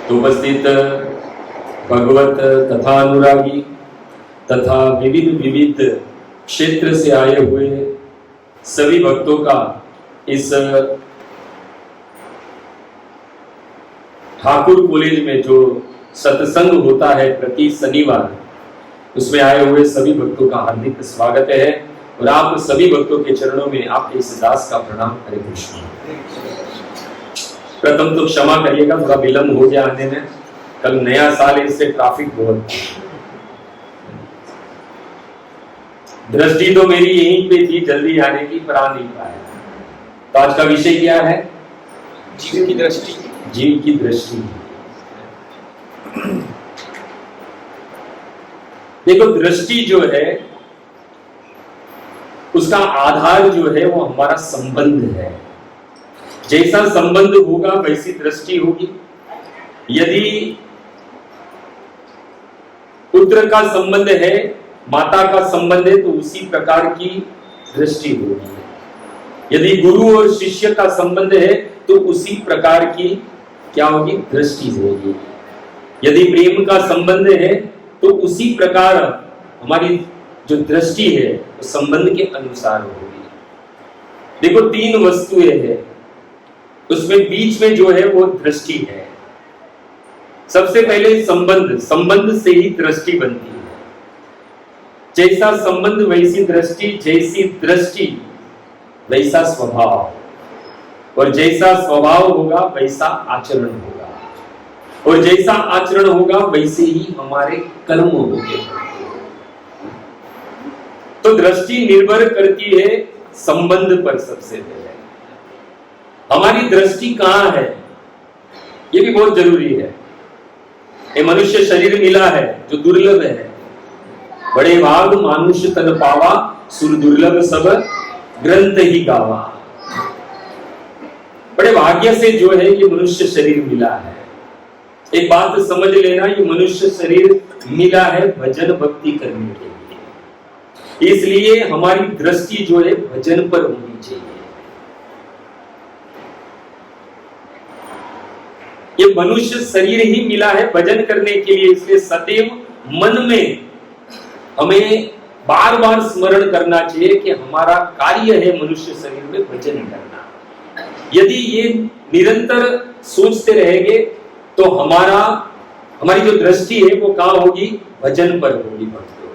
तो उपस्थित भगवत कथा अनुरागी तथा विविध विविध क्षेत्र से आए हुए सभी भक्तों का इस ठाकुर कॉलेज में जो सत्संग होता है प्रति शनिवार, उसमें आए हुए सभी भक्तों का हार्दिक स्वागत है। और आप सभी भक्तों के चरणों में आपके इस दास का प्रणाम। हरे कृष्ण। प्रथम तो क्षमा करिएगा, थोड़ा विलंब हो गया आने में। कल नया साल है, इससे ट्रैफिक बहुत। दृष्टि तो मेरी यहीं पे थी जल्दी आने की, पर आ नहीं पाया। तो आज का विषय क्या है? जीव की दृष्टि। जीव की दृष्टि। देखो, दृष्टि जो है उसका आधार जो है वो हमारा संबंध है। जैसा संबंध होगा वैसी दृष्टि होगी। यदि पुत्र का संबंध है, माता का संबंध है, तो उसी प्रकार की दृष्टि होगी। यदि गुरु और शिष्य का संबंध है तो उसी प्रकार की क्या होगी? दृष्टि होगी। यदि प्रेम का संबंध है तो उसी प्रकार हमारी जो दृष्टि है वो संबंध के अनुसार होगी। देखो, तीन वस्तुएं हैं, उसमें बीच में जो है वो दृष्टि है। सबसे पहले संबंध, संबंध से ही दृष्टि बनती है। जैसा संबंध वैसी दृष्टि, जैसी दृष्टि वैसा स्वभाव, और जैसा स्वभाव होगा वैसा आचरण होगा, और जैसा आचरण होगा वैसे ही हमारे कर्म होंगे। तो दृष्टि निर्भर करती है संबंध पर। सबसे पहले हमारी दृष्टि कहां है ये भी बहुत जरूरी है। ये मनुष्य शरीर मिला है जो दुर्लभ है। बड़े भाग मानुष तन पावा, सुर दुर्लभ सब ग्रंथ ही गावा। बड़े भाग्य से जो है ये मनुष्य शरीर मिला है। एक बात समझ लेना, ये मनुष्य शरीर मिला है भजन भक्ति करने के लिए। इसलिए हमारी दृष्टि जो है भजन पर होनी चाहिए। ये मनुष्य शरीर ही मिला है भजन करने के लिए, इसलिए सदैव मन में हमें बार बार स्मरण करना चाहिए कि हमारा कार्य है मनुष्य शरीर में भजन करना। यदि ये निरंतर सोचते रहेंगे तो हमारी जो दृष्टि है वो कहां होगी? भजन पर होगी भक्तों।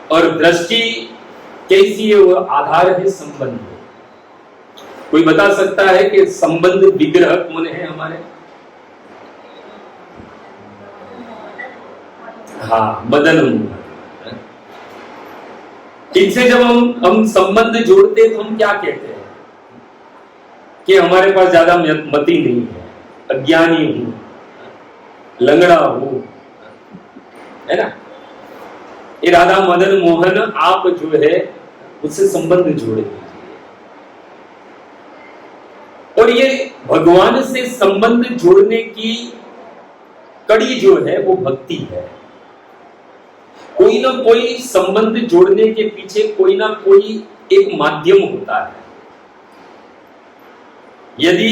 और दृष्टि कैसी है? वो आधार है संबंध। कोई बता सकता है कि संबंध विग्रह कौन है हमारे? हाँ, मदन मोहन। इनसे जब हम संबंध जोड़ते तो हम क्या कहते हैं कि हमारे पास ज्यादा मति नहीं है, अज्ञानी हूं, लंगड़ा हूं, है ना। ये राधा मदन मोहन आप जो है उससे संबंध जोड़े दीजिए। और ये भगवान से संबंध जोड़ने की कड़ी जो है वो भक्ति है। कोई ना कोई संबंध जोड़ने के पीछे कोई ना कोई एक माध्यम होता है। यदि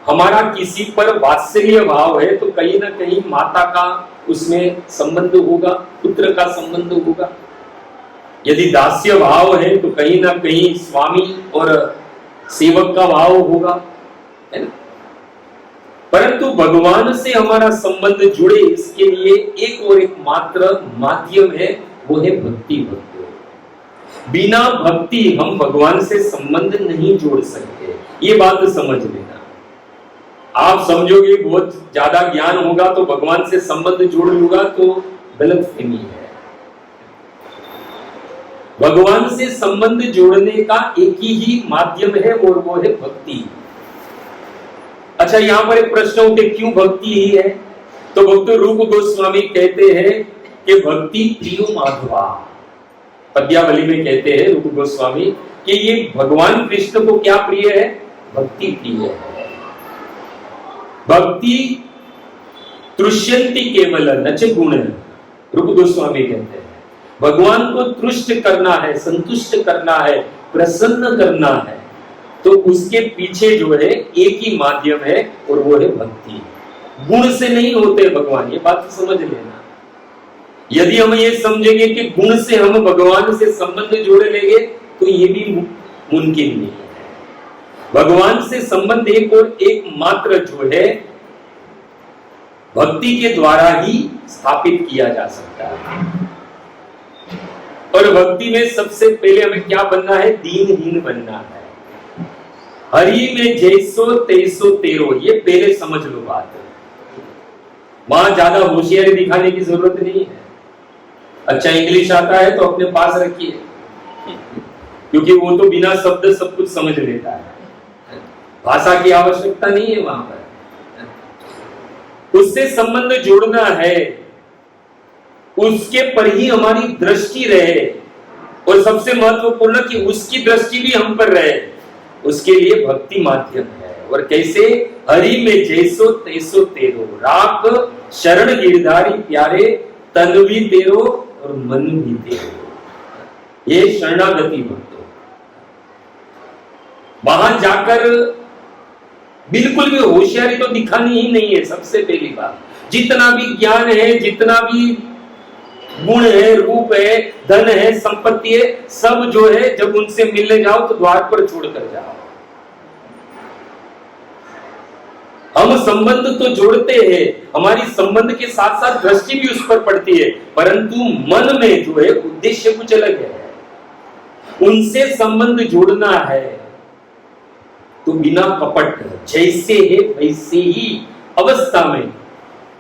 हमारा किसी पर वात्सल्य भाव है तो कहीं ना कहीं माता का उसमें संबंध होगा, पुत्र का संबंध होगा। यदि दास्य भाव है तो कहीं ना कहीं स्वामी और सेवक का भाव होगा, है ना। परंतु भगवान से हमारा संबंध जुड़े इसके लिए एक और एक मात्र माध्यम है, वो है भक्ति। बिना भक्ति हम भगवान से संबंध नहीं जोड़ सकते। ये बात समझ लेना। आप समझोगे बहुत ज्यादा ज्ञान होगा तो भगवान से संबंध जोड़ लूंगा, तो गलत फहमी है। भगवान से संबंध जोड़ने का एक ही माध्यम है और वो है भक्ति। अच्छा, यहां पर एक प्रश्न उठे, क्यों भक्ति ही है? तो भक्त रूप गोस्वामी कहते हैं कि भक्ति प्रियो माधवा। पद्यावली में कहते हैं रूप गोस्वामी कि ये भगवान कृष्ण को क्या प्रिय है? भक्ति प्रिय है। भक्ति तृष्यन्ति केवल नच गुण, रूप गोस्वामी कहते हैं। भगवान को तुष्ट करना है, संतुष्ट करना है, प्रसन्न करना है, तो उसके पीछे जो है एक ही माध्यम है और वो है भक्ति। गुण से नहीं होते भगवान, ये बात तो समझ लेना। यदि हम ये समझेंगे कि गुण से हम भगवान से संबंध जोड़े लेंगे तो ये भी मुमकिन नहीं है। भगवान से संबंध एक और एक मात्र जो है भक्ति के द्वारा ही स्थापित किया जा सकता है। और भक्ति में सबसे पहले हमें क्या बनना है? दीनहीन बनना है। हरि में जैसो तैसो तेरो, ये पहले समझ लो बात। वहां ज्यादा होशियारी दिखाने की जरूरत नहीं है। अच्छा इंग्लिश आता है तो अपने पास रखिए, क्योंकि वो तो बिना शब्द सब कुछ समझ लेता है, भाषा की आवश्यकता नहीं है वहां पर। उससे संबंध जोड़ना है, उसके पर ही हमारी दृष्टि रहे, और सबसे महत्वपूर्ण कि उसकी दृष्टि भी हम पर रहे, उसके लिए भक्ति माध्यम है। और कैसे? हरि में जैसो तैसो तेरो, राख शरण गिरधारी प्यारे, तन भी तेरो और मन भी तेरो। ये शरणागति भक्तों। वहां जाकर बिल्कुल भी होशियारी तो दिखानी ही नहीं है। सबसे पहली बात, जितना भी ज्ञान है, जितना भी गुण है, रूप है, धन है, संपत्ति है, सब जो है जब उनसे मिलने जाओ तो द्वार पर छोड़कर जाओ। हम संबंध तो जोड़ते हैं, हमारी संबंध के साथ साथ दृष्टि भी उस पर पड़ती है, परंतु मन में जो है उद्देश्य कुछ अलग है। उनसे संबंध जोड़ना है तो बिना कपट, जैसे है वैसे ही अवस्था में,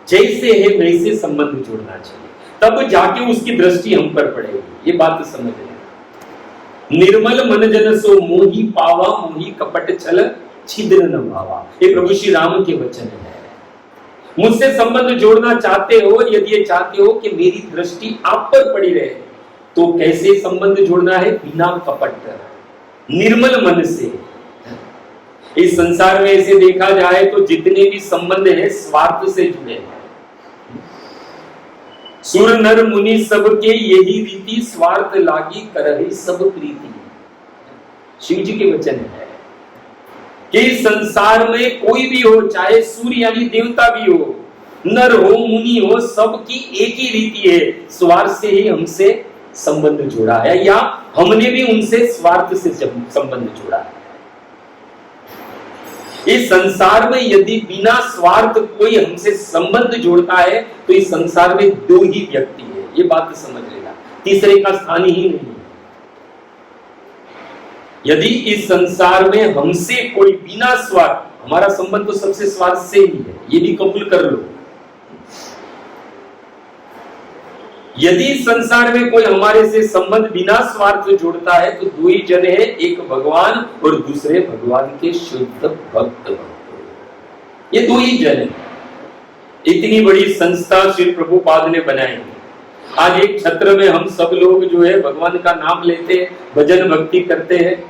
जैसे है वैसे संबंध जोड़ना चाहिए, तब जाके उसकी दृष्टि हम पर पड़ेगी। ये बात समझ लें। निर्मल मन जन सो मोही पावा, मोही कपट छल छिद्र न भावा, ये प्रभु श्री राम के वचन है। मुझसे संबंध जोड़ना चाहते हो, यदि ये चाहते हो कि मेरी दृष्टि आप पर पड़ी रहे, तो कैसे संबंध जोड़ना है? बिना कपट, निर्मल मन से। इस संसार में ऐसे देखा जाए तो जितने भी संबंध हैं स्वार्थ से जुड़े हैं। सुर नर मुनि सबके यही रीति, स्वार्थ लागी करहि सब प्रीति। शिव जी के वचन है कि संसार में कोई भी हो, चाहे सूर्य यानी देवता भी हो, नर हो, मुनि हो, सबकी एक ही रीति है, स्वार्थ से ही हमसे संबंध जोड़ा है, या हमने भी उनसे स्वार्थ से संबंध जोड़ा है। इस संसार में यदि बिना स्वार्थ कोई हमसे संबंध जोड़ता है तो इस संसार में दो ही व्यक्ति है, ये बात समझ लेना, तीसरे का स्थान ही नहीं है। यदि इस संसार में हमसे कोई बिना स्वार्थ, हमारा संबंध तो सबसे स्वार्थ से ही है, ये भी कबूल कर लो। यदि संसार में कोई हमारे से संबंध बिना स्वार्थ जोड़ता है तो दो ही जन है, एक भगवान और दूसरे भगवान के शुद्ध भक्त। ये दो ही जन है। इतनी बड़ी संस्था श्री प्रभुपाद ने बनाई। आज एक छत्र में हम सब लोग जो है भगवान का नाम लेते हैं, भजन भक्ति करते हैं,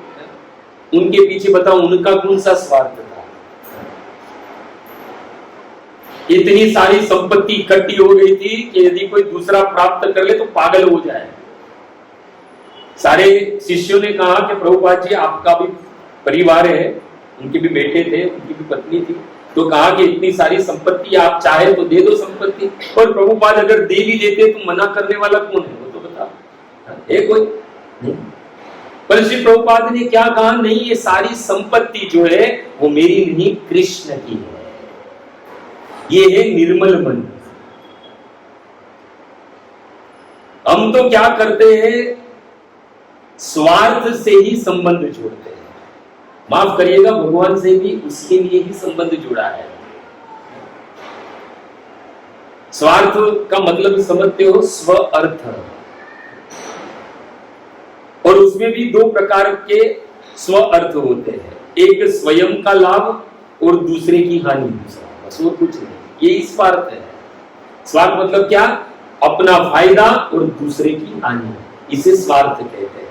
उनके पीछे बताओ उनका कौन सा स्वार्थ था? इतनी सारी संपत्ति इकट्ठी हो गई थी कि यदि कोई दूसरा प्राप्त कर ले तो पागल हो जाए। सारे शिष्यों ने कहा कि प्रभुपाद जी आपका भी परिवार है, उनके भी बेटे थे, उनकी भी पत्नी थी, तो कहा कि इतनी सारी संपत्ति आप चाहे तो दे दो संपत्ति। और प्रभुपाद अगर दे भी देते तो मना करने वाला कौन है? वो तो बता है कोई नहीं। पर श्री प्रभुपाद ने क्या कहा? नहीं, ये सारी संपत्ति जो है वो मेरी नहीं, कृष्ण की है। ये है निर्मल मन। हम तो क्या करते हैं? स्वार्थ से ही संबंध जोड़ते हैं। माफ करिएगा, भगवान से भी उसके लिए ही संबंध जुड़ा है। स्वार्थ का मतलब समझते हो? स्व अर्थ। और उसमें भी दो प्रकार के स्व अर्थ होते हैं, एक स्वयं का लाभ और दूसरे की हानि। बस और कुछ नहीं, ये स्वार्थ है। स्वार्थ मतलब क्या? अपना फायदा और दूसरे की हानि, इसे स्वार्थ कहते हैं।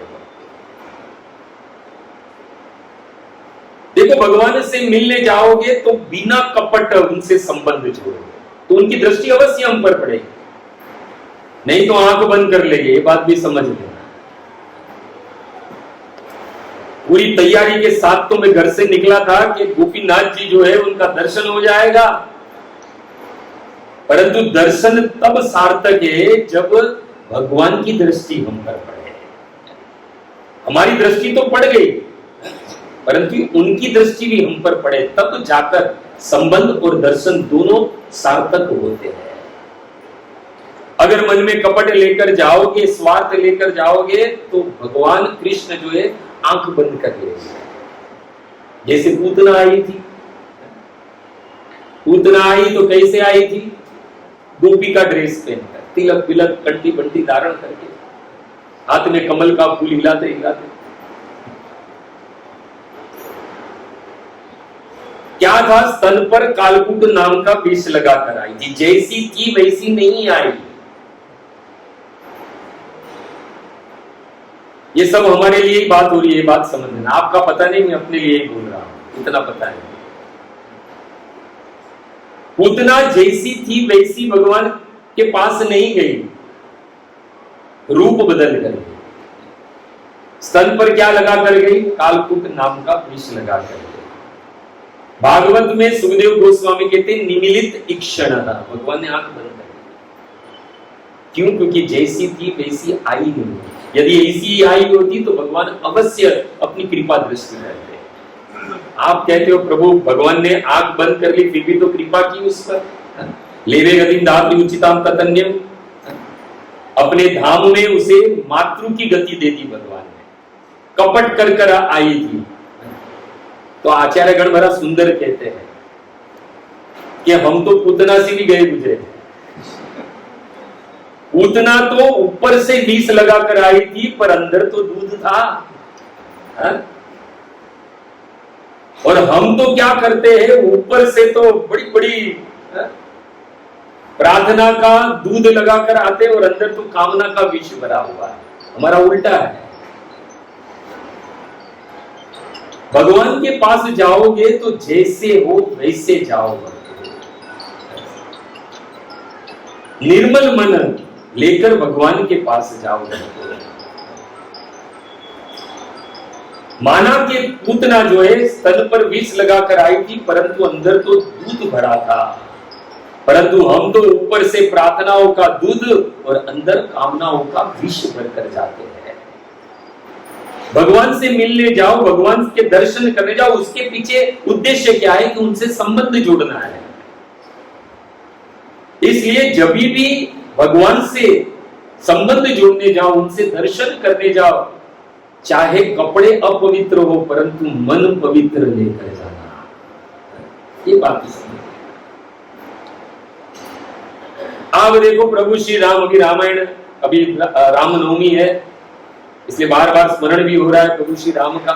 देखो, भगवान से मिलने जाओगे तो बिना कपट उनसे संबंध जोड़ोगे तो उनकी दृष्टि अवश्य हम पर पड़ेगी, नहीं तो आंख बंद कर लेंगे। ये बात भी समझ लेना। पूरी तैयारी के साथ तो मैं घर से निकला था कि गोपीनाथ जी जो है उनका दर्शन हो जाएगा, परंतु दर्शन तब सार्थक है जब भगवान की दृष्टि हम पर पड़े। हमारी दृष्टि तो पड़ गई, परंतु उनकी दृष्टि भी हम पर पड़े, तब जाकर संबंध और दर्शन दोनों सार्थक होते हैं। अगर मन में कपट लेकर जाओगे, स्वार्थ लेकर जाओगे, तो भगवान कृष्ण जो है आंख बंद कर लेंगे। जैसे पूतना आई थी, पूतना आई तो कैसे आई थी? गोपी का ड्रेस पहनकर, तिलक बिलक कंठी बंटी धारण करके, हाथ में कमल का फूल हिलाते हिलाते। क्या था? स्तन पर कालकूट नाम का विष लगाकर आई थी। जैसी थी वैसी नहीं आई। ये सब हमारे लिए ही बात हो रही है, बात समझ लेना। आपका पता नहीं, मैं अपने लिए ही बोल रहा हूं, इतना पता है। पूतना जैसी थी वैसी भगवान के पास नहीं गई, रूप बदल कर गई। स्तन पर क्या लगा कर गई? कालकूट नाम का विष लगा कर गई। भागवत में सुखदेव गोस्वामी कहते निमिलित इक्षण, भगवान ने आंख बंद कर दी। क्यों? क्योंकि जैसी थी वैसी आई नहीं। यदि ऐसी आई होती तो भगवान अवश्य अपनी कृपा दृष्टि करते। आप कहते हो प्रभु भगवान ने आंख बंद कर ली, फिर भी तो कृपा की उस पर। लेवे गतिम दाति उचिताम ततन्यम, अपने धाम में उसे मातृ की गति दे दी भगवान ने। कपट कर कर आई थी। तो आचार्य गण बड़ा सुंदर कहते हैं कि हम तो पूतना से भी गए गुजरे। पूतना तो ऊपर से विष लगा कर आई थी, पर अंदर तो दूध था। और हम तो क्या करते हैं, ऊपर से तो बड़ी बड़ी प्रार्थना का दूध लगाकर आते और अंदर तो कामना का विष भरा हुआ है। हमारा उल्टा है। भगवान के पास जाओगे तो जैसे हो वैसे जाओगे। निर्मल मन लेकर भगवान के पास जाओगे। माना कि पूतना जो है स्तन पर विष लगाकर आई थी, परंतु अंदर तो दूध भरा था। परंतु हम तो ऊपर से प्रार्थनाओं का दूध और अंदर कामनाओं का विष भरकर जाते हैं। भगवान से मिलने जाओ, भगवान के दर्शन करने जाओ, उसके पीछे उद्देश्य क्या है? कि उनसे संबंध जोड़ना है। इसलिए जब भी भगवान से संबंध जोड़ने जाओ, उनसे दर्शन करने जाओ, चाहे कपड़े अपवित्र हो परंतु मन पवित्र लेकर जाना। ये बात समझ। आप देखो प्रभु श्री राम, अभी रामायण, अभी रामनवमी है, इसलिए बार बार स्मरण भी हो रहा है प्रभु श्री राम का।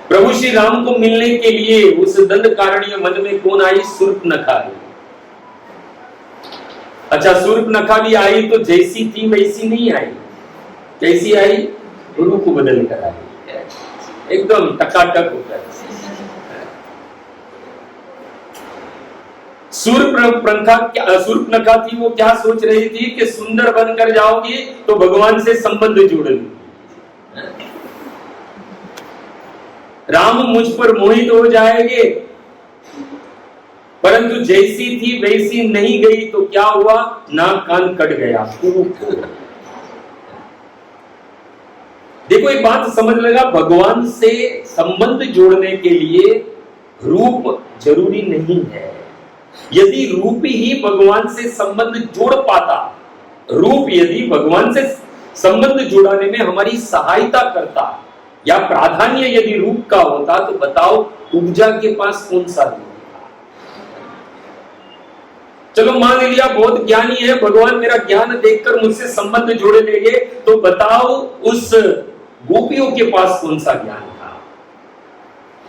प्रभु श्री राम को मिलने के लिए उस दंडकारण्य मन में कौन आई? शूर्पनखा आई। अच्छा, शूर्पनखा भी आई तो जैसी थी वैसी नहीं आई। कैसी आई? रूप बदल कर आई, एकदम टकाटक होकर। शूर्पनखा थी, वो क्या सोच रही थी कि सुंदर बनकर जाओगी तो भगवान से संबंध जोड़ लूंगी, राम मुझ पर मोहित हो जाएंगे। परंतु जैसी थी वैसी नहीं गई तो क्या हुआ? नाक कान कट गया। देखो एक बात समझ लगा, भगवान से संबंध जोड़ने के लिए रूप जरूरी नहीं है। यदि रूप ही भगवान से संबंध जोड़ पाता, रूप यदि भगवान से संबंध जोड़ने में हमारी सहायता करता या प्राधान्य यदि रूप का होता, तो बताओ उपजा के पास कौन सा रूप था? चलो मान लिया बहुत ज्ञानी है, भगवान मेरा ज्ञान देखकर मुझसे संबंध जोड़े लेंगे, तो बताओ उस गोपियों के पास कौन सा ज्ञान था?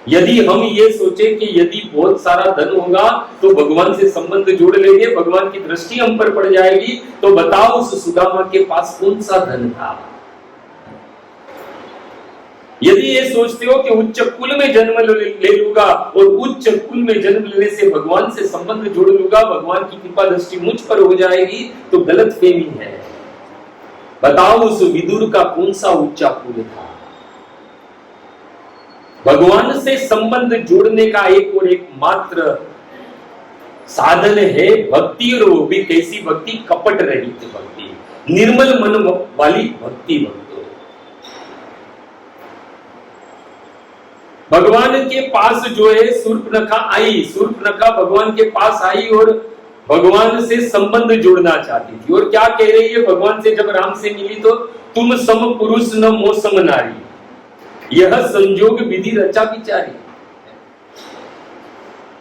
यदि हम ये सोचे कि यदि बहुत सारा धन होगा तो भगवान से संबंध जोड़ लेंगे, भगवान की दृष्टि हम पर पड़ जाएगी, तो बताओ उस सुदामा के पास कौन सा धन था? यदि ये सोचते हो कि उच्च कुल में जन्म ले लूंगा और उच्च कुल में जन्म लेने से भगवान से संबंध जोड़ लूंगा, भगवान की कृपा दृष्टि मुझ पर हो जाएगी, तो गलतफहमी है। बताओ उस विदुर का कौन सा ऊंचा कुल था? भगवान से संबंध जोड़ने का एक और एक मात्र साधन है भक्ति, और वो भी कैसी भक्ति? कपट रहित भक्ति, निर्मल मन वाली भक्ति भक्तो। भगवान के पास जो है शूर्पणखा आई, शूर्पणखा भगवान के पास आई और भगवान से संबंध जोड़ना चाहती थी। और क्या कह रही है भगवान से जब राम से मिली तो? तुम सम पुरुष न मोह सम नारी, यह संजोग विधि रचा विचारी।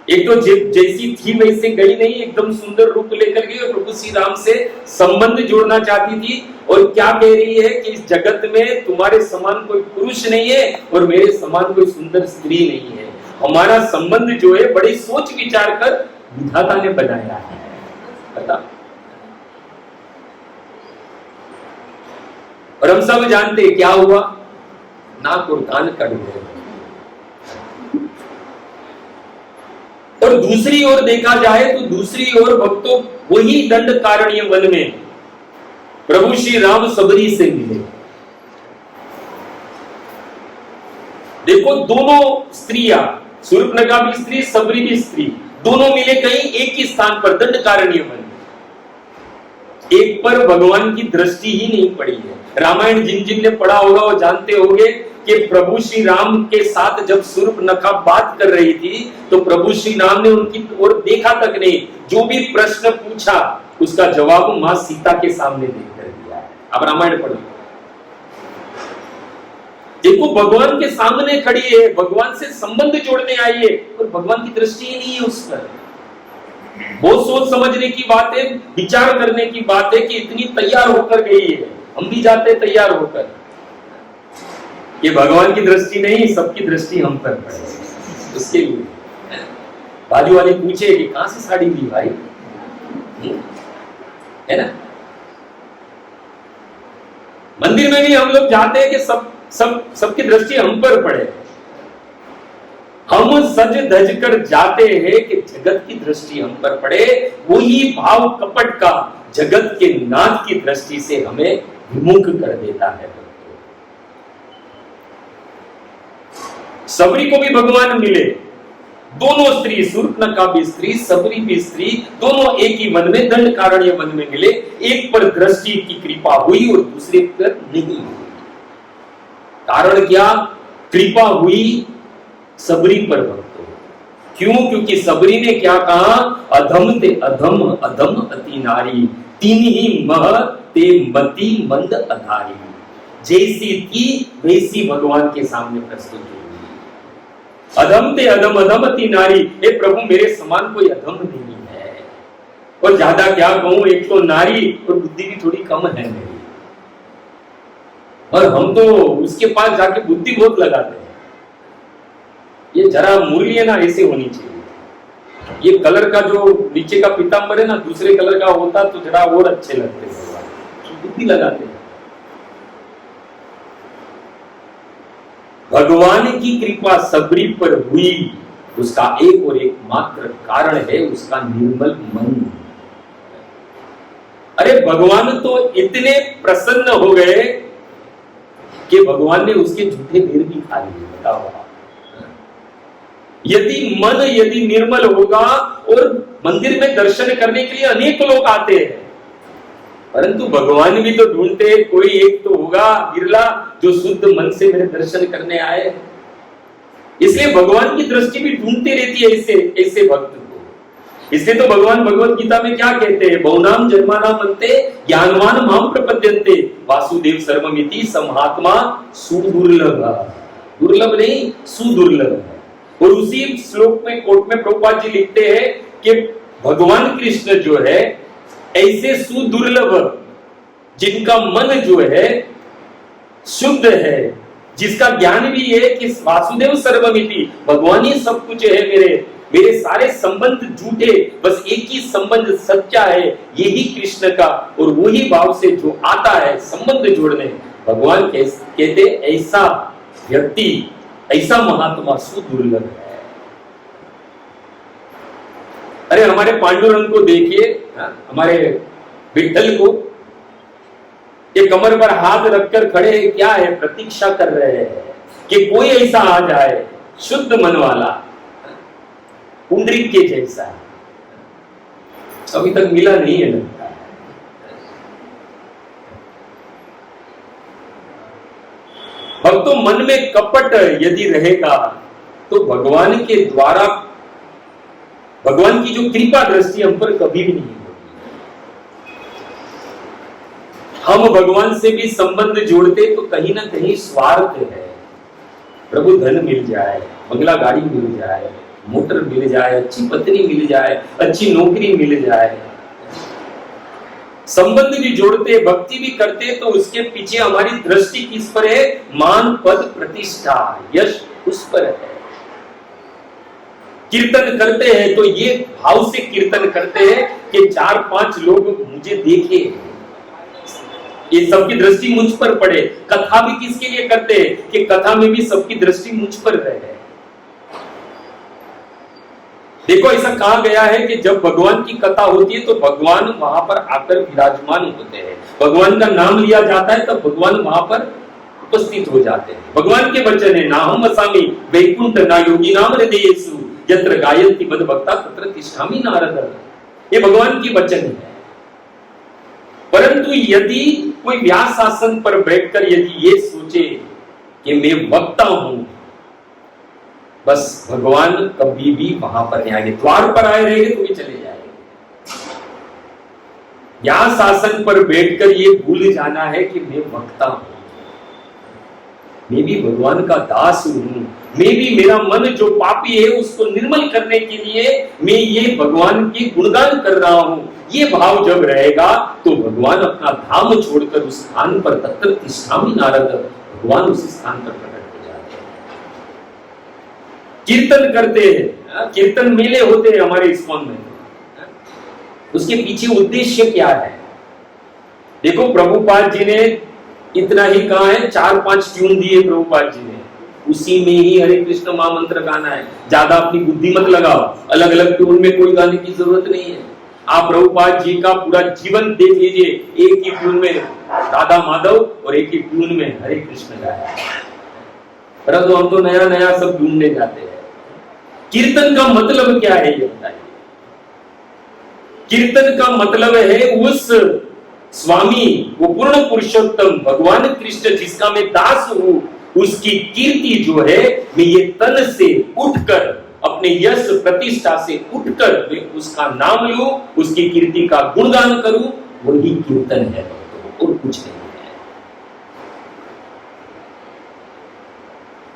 एक तो जैसी थी वैसे गई नहीं, एकदम सुंदर रूप लेकर गई और प्रभु श्री राम से संबंध जोड़ना चाहती थी। और क्या कह रही है कि इस जगत में तुम्हारे समान कोई पुरुष नहीं है और मेरे समान कोई सुंदर स्त्री नहीं है। हमारा संबंध जो है बड़े सोच विचार कर विधाता ने बनाया है। पता? और हम सब जानते क्या हुआ? नाक और कान कट गए। और दूसरी ओर देखा जाए तो दूसरी ओर भक्तों वही दंड कारण्य वन में प्रभु श्री राम सबरी से मिले। देखो दोनों स्त्रियां, शूर्पणखा भी स्त्री, सबरी भी स्त्री, दोनों मिले कहीं एक ही स्थान पर, दंड कारण्य वन। एक पर भगवान की दृष्टि ही नहीं पड़ी है। रामायण जिन जिन ने पढ़ा होगा वो जानते होंगे कि प्रभु श्री राम के साथ जब शूर्पणखा बात कर रही थी तो प्रभु श्री राम ने उनकी ओर देखा तक नहीं। जो भी प्रश्न पूछा उसका जवाब मां सीता के सामने देकर दिया है। अब रामायण पढ़ो, देखो भगवान के सामने खड़ी है, भगवान से संबंध जोड़ने आई है और भगवान की दृष्टि ही नहीं है उस पर। बहुत सोच समझने की बात है, विचार करने की बात है कि इतनी तैयार होकर गई है, हम भी जाते तैयार होकर। ये भगवान की दृष्टि नहीं, सबकी दृष्टि हम पर पड़े। उसके लिए बाजू वाले पूछे कि कहां से साड़ी ली भाई, है ना? मंदिर में भी हम लोग जाते हैं कि सबकी दृष्टि हम पर पड़े। हम सज धज कर जाते हैं कि जगत की दृष्टि हम पर पड़े। वही भाव कपट का जगत के नाथ की दृष्टि से हमें विमुख कर देता है। सबरी को भी भगवान मिले, दोनों स्त्री, शूर्पणखा भी स्त्री, सबरी भी स्त्री, दोनों एक ही वन में, दंड कारण्य वन में मिले। एक पर दृष्टि की कृपा हुई और दूसरे पर नहीं हुई। कारण क्या? कृपा हुई सबरी पर भक्तों। क्यों? क्योंकि सबरी ने क्या कहा? अधम ते अधम, अधम अति नारी, तीन ही मह ते मति मंद अधारी। जैसी थी वैसी भगवान के सामने प्रस्तुत हुई। अधम ते अधम, अधम अति नारी। हे प्रभु मेरे समान कोई अधम नहीं है। और ज्यादा क्या कहूं, एक तो नारी और बुद्धि भी थोड़ी कम है मेरी, और हम तो उसके पास जाके बुद्धि बहुत लगाते हैं। ये जरा मुरली है ना, ऐसे होनी चाहिए। ये कलर का जो नीचे का पीतांबर है ना, दूसरे कलर का होता तो जरा और अच्छे लगते हैं, बुद्धि लगाते हैं। भगवान की कृपा सबरी पर हुई, उसका एक और एक मात्र कारण है उसका निर्मल मन। अरे भगवान तो इतने प्रसन्न हो गए कि भगवान ने उसके झूठे बेर भी खा लिए। बताओ, यदि निर्मल होगा, और मंदिर में दर्शन करने के लिए अनेक लोग आते हैं, परंतु भगवान भी तो ढूंढते हैं, कोई एक तो होगा बिरला जो शुद्ध मन से मेरे दर्शन करने आए। इसलिए भगवान की दृष्टि भी ढूंढते रहती है ऐसे भक्त को। इसलिए तो भगवान भगवत गीता में क्या कहते हैं? बहुनाम जन्मानाम अन्ते ज्ञानवान माम प्रपद्यन्ते वासुदेव सर्वमिति समहात्मा सुदुर्लभ। दुर्लभ नहीं, सुदुर्लभ है। और उसी श्लोक में कोट में प्रभुपाद जी लिखते हैं कि भगवान कृष्ण जो है ऐसे सुदुर्लभ, जिनका मन जो है शुद्ध है, जिसका ज्ञान भी है कि वासुदेव सर्वमिति, भगवान ही सब कुछ है, मेरे सारे संबंध झूठे, बस एक ही संबंध सच्चा है, यही कृष्ण का। और वही भाव से जो आता है संबंध जोड़ने, भगवान कहते ऐसा व्यक्ति, ऐसा महात्मा सुदुर्लभ है। अरे हमारे पांडुरंग को देखिए, हमारे विठ्ठल को, ये कमर पर हाथ रखकर खड़े हैं, क्या है? प्रतीक्षा कर रहे हैं कि कोई ऐसा आ जाए शुद्ध मन वाला, पुंडरीक के जैसा, अभी तक मिला नहीं है लगता है। भक्तों, मन में कपट यदि रहेगा तो भगवान के द्वारा, भगवान की जो कृपा दृष्टि हम पर कभी भी नहीं होगी। हम भगवान से भी संबंध जोड़ते तो कहीं ना कहीं स्वार्थ है। प्रभु धन मिल जाए, बंगला गाड़ी मिल जाए, मोटर मिल जाए, अच्छी पत्नी मिल जाए, अच्छी नौकरी मिल जाए, संबंध भी जोड़ते, भक्ति भी करते, तो उसके पीछे हमारी दृष्टि किस पर है? मान, पद, प्रतिष्ठा, यश उस पर है। कीर्तन करते हैं तो ये भाव से कीर्तन करते हैं कि 4-5 लोग मुझे देखे, ये सबकी दृष्टि मुझ पर पड़े। कथा भी किसके लिए करते हैं? कि कथा में भी सबकी दृष्टि मुझ पर रहे। देखो, ऐसा कहा गया है कि जब भगवान की कथा होती है तो भगवान वहां पर आकर विराजमान होते हैं। भगवान का नाम लिया जाता है तब भगवान वहां पर उपस्थित हो जाते हैं। भगवान के वचन है, नाहम वसामि वैकुंठ न योगी नाम हृदयेषु यत्र गायन्ति मद भक्ता तत्र तिष्ठामि नारद। ये भगवान की वचन है। परंतु यदि कोई व्यास आसन पर बैठकर यदि ये सोचे कि मैं वक्ता हूं, बस भगवान कभी भी वहां पर नहीं आएंगे। द्वार पर आए रहेंगे तो भी चले जाएंगे। व्यास आसन पर बैठकर ये भूल जाना है कि मैं वक्ता हूं, मैं भी भगवान का दास हूं, मैं भी, मेरा मन जो पापी है उसको निर्मल करने के लिए मैं ये भगवान की गुणगान कर रहा हूं। ये भाव जब रहेगा तो भगवान अपना धाम छोड़कर उस स्थान पर तत्र तिष्ठामि नारद, भगवान उसी स्थान पर प्रकट हो जाते हैं। कीर्तन करते हैं, कीर्तन मेले होते हैं हमारे इस्कॉन में, उसके पीछे उद्देश्य क्या है? देखो, प्रभुपाद जी ने इतना ही कहा है, 4-5 ट्यून दिए प्रभुपाद जी ने, उसी में ही हरे कृष्ण महामंत्र गाना है। ज्यादा अपनी बुद्धि मत लगाओ, अलग अलग ट्यून में कोई गाने की जरूरत नहीं है। आप प्रभुपाद जी का पूरा जीवन देख लीजिए, एक ही ट्यून में राधा माधव और एक ही ट्यून में हरे कृष्ण गाया। परंतु हम तो नया नया सब ढूंढने जाते हैं। कीर्तन का मतलब क्या है ये बताइए? कीर्तन का मतलब है उस स्वामी, वो पूर्ण पुरुषोत्तम भगवान कृष्ण जिसका मैं दास हूं, उसकी कीर्ति जो है, मैं ये तन से उठकर, अपने यश प्रतिष्ठा से उठकर मैं उसका नाम लूं, उसकी कीर्ति का गुणगान करूं, वही कीर्तन है और कुछ नहीं है।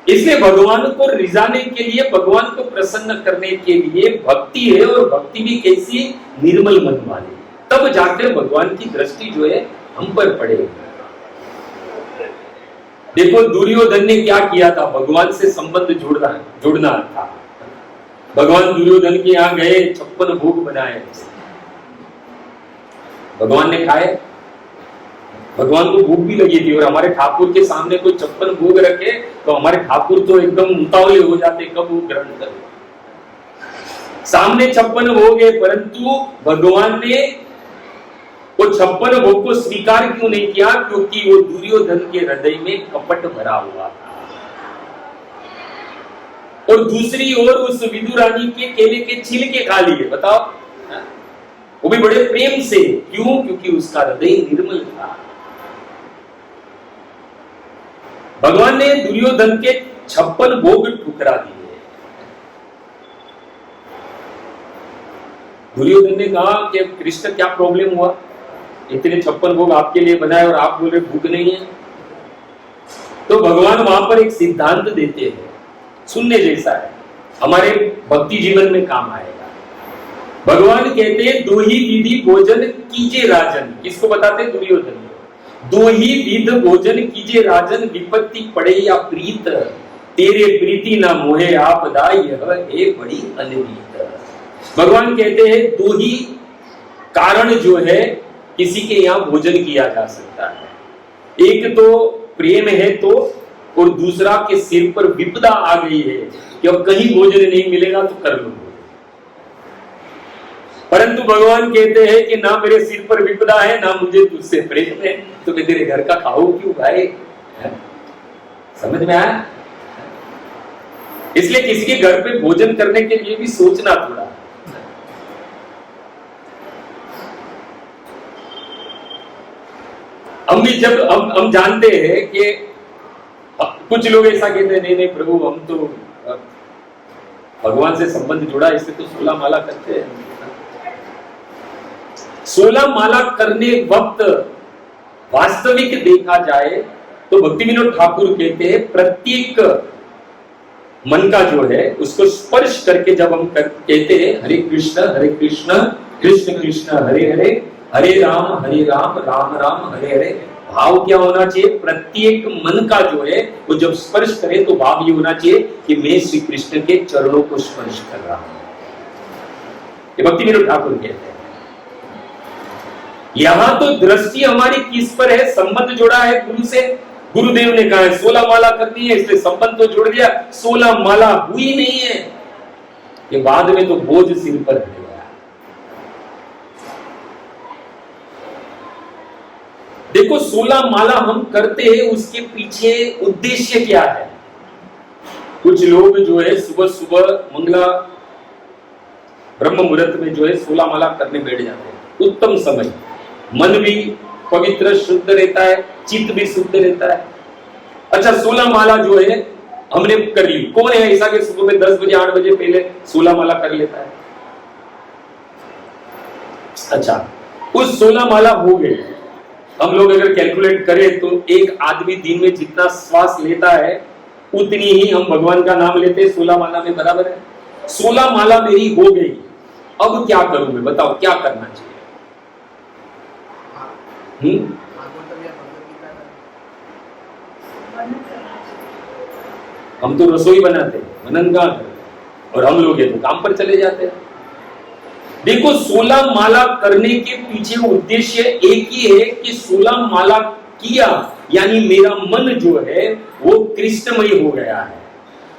इसलिए भगवान को रिझाने के लिए, भगवान को प्रसन्न करने के लिए भक्ति है, और भक्ति भी कैसी? निर्मल मन वाली, तब जाकर भगवान की दृष्टि जो है हम पर पड़ेगी। देखो, दुर्योधन ने क्या किया था? भगवान से संबंध जोड़ना था। भगवान दुर्योधन के यहां गए, 56 भोग बनाए, भगवान ने खाए। भगवान को भूख भी लगी थी, और हमारे ठाकुर के सामने कोई 56 भोग रखे तो हमारे ठाकुर तो एकदम उतावले हो जाते, कब वो ग्रहण करें। सामने 56 भोग है, परंतु भगवान ने वो 56 भोग को स्वीकार क्यों नहीं किया? क्योंकि वो दुर्योधन के हृदय में कपट भरा हुआ था। और दूसरी ओर उस विदुरानी के केले के छिलके खा लिए, बताओ, वो भी बड़े प्रेम से। क्यों? क्योंकि उसका हृदय निर्मल था। भगवान ने दुर्योधन के 56 भोग ठुकरा दिए। दुर्योधन ने कहा कि कृष्ण क्या प्रॉब्लम हुआ, इतने 56 भोग आपके लिए बनाए और आप बोल रहे भूख नहीं है। तो भगवान वहां पर एक सिद्धांत देते हैं, सुनने जैसा है, हमारे भक्ति जीवन में काम आएगा। भगवान कहते हैं, दो ही विधि भोजन कीजे राजन। किसको बताते? दुर्योधन। दो ही विध भोजन कीजे राजन, विपत्ति पड़े या प्रीत, तेरे प्रीति ना मोहे आपदा, यह है बड़ी अनरीत। भगवान कहते हैं, दो ही कारण जो है किसी के यहाँ भोजन किया जा सकता है। एक तो प्रेम है तो, और दूसरा के सिर पर विपदा आ गई है कि अब कहीं भोजन नहीं मिलेगा तो कर लो। परंतु भगवान कहते हैं कि ना मेरे सिर पर विपदा है, ना मुझे तुझसे प्रेम है, तो मैं तेरे घर का खाऊं क्यों भाई? समझ में आया? इसलिए किसी के घर पे भोजन करने के लिए भी सोचना थोड़ा। क्योंकि जब हम जानते हैं कि कुछ लोग ऐसा कहते हैं, नहीं नहीं प्रभु हम तो भगवान से संबंध जुड़ा इसलिए तो 16 माला करते हैं। 16 माला करने वक्त वास्तविक देखा जाए तो भक्ति विनोद ठाकुर कहते हैं प्रत्येक मन का जो है उसको स्पर्श करके जब हम कहते हैं हरे कृष्ण कृष्ण कृष्ण हरे हरे, हरे राम राम राम हरे हरे, भाव क्या होना चाहिए? प्रत्येक मन का जो है वो जब स्पर्श करे तो भाव ये होना चाहिए कि मैं श्री कृष्ण के चरणों को स्पर्श कर रहा हूं। ये भक्ति विनोद ठाकुर कहते हैं। यहां तो दृष्टि हमारी किस पर है? संबंध जोड़ा है गुरु से। गुरुदेव ने कहा है 16 माला करनी है, इसलिए संबंध तो जोड़ दिया। 16 माला हुई नहीं है, ये बाद में तो बोझ सिर पर है। देखो 16 माला हम करते हैं, उसके पीछे उद्देश्य क्या है? कुछ लोग जो है सुबह सुबह मंगला ब्रह्म मुहूर्त में जो है 16 माला करने बैठ जाते हैं। उत्तम समय, मन भी पवित्र शुद्ध रहता है, चित्त भी शुद्ध रहता है। अच्छा 16 माला जो है हमने कर ली। कौन है ऐसा कि सुबह में 10 बजे 8 बजे पहले 16 माला कर लेता है? अच्छा उस 16 माला हो गए। हम लोग अगर कैलकुलेट करें तो एक आदमी दिन में जितना श्वास लेता है उतनी ही हम भगवान का नाम लेते हैं 16 माला में, बराबर है। 16 माला मेरी हो गई, अब क्या करूं मैं? बताओ क्या करना चाहिए? हम तो रसोई बनाते हैं, मनन कहां करते? और हम लोग ये तो काम पर चले जाते हैं। देखो 16 माला करने के पीछे उद्देश्य एक ही है कि 16 माला किया यानी मेरा मन जो है वो कृष्णमय हो गया है।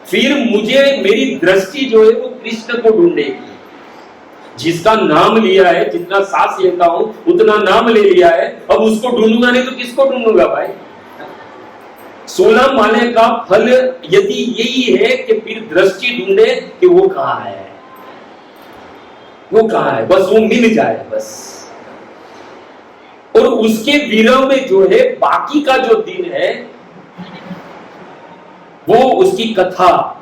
फिर मुझे मेरी दृष्टि जो है वो कृष्ण को ढूंढेगी। जिसका नाम लिया है, जितना सांस लेता हूं उतना नाम ले लिया है, अब उसको ढूंढूंगा नहीं तो किसको ढूंढूंगा भाई? 16 माले का फल यदि यही है कि फिर दृष्टि ढूंढे कि वो कहां है, वो कहां है, बस वो मिल जाए बस। और उसके विरह में जो है बाकी का जो दिन है वो उसकी कथा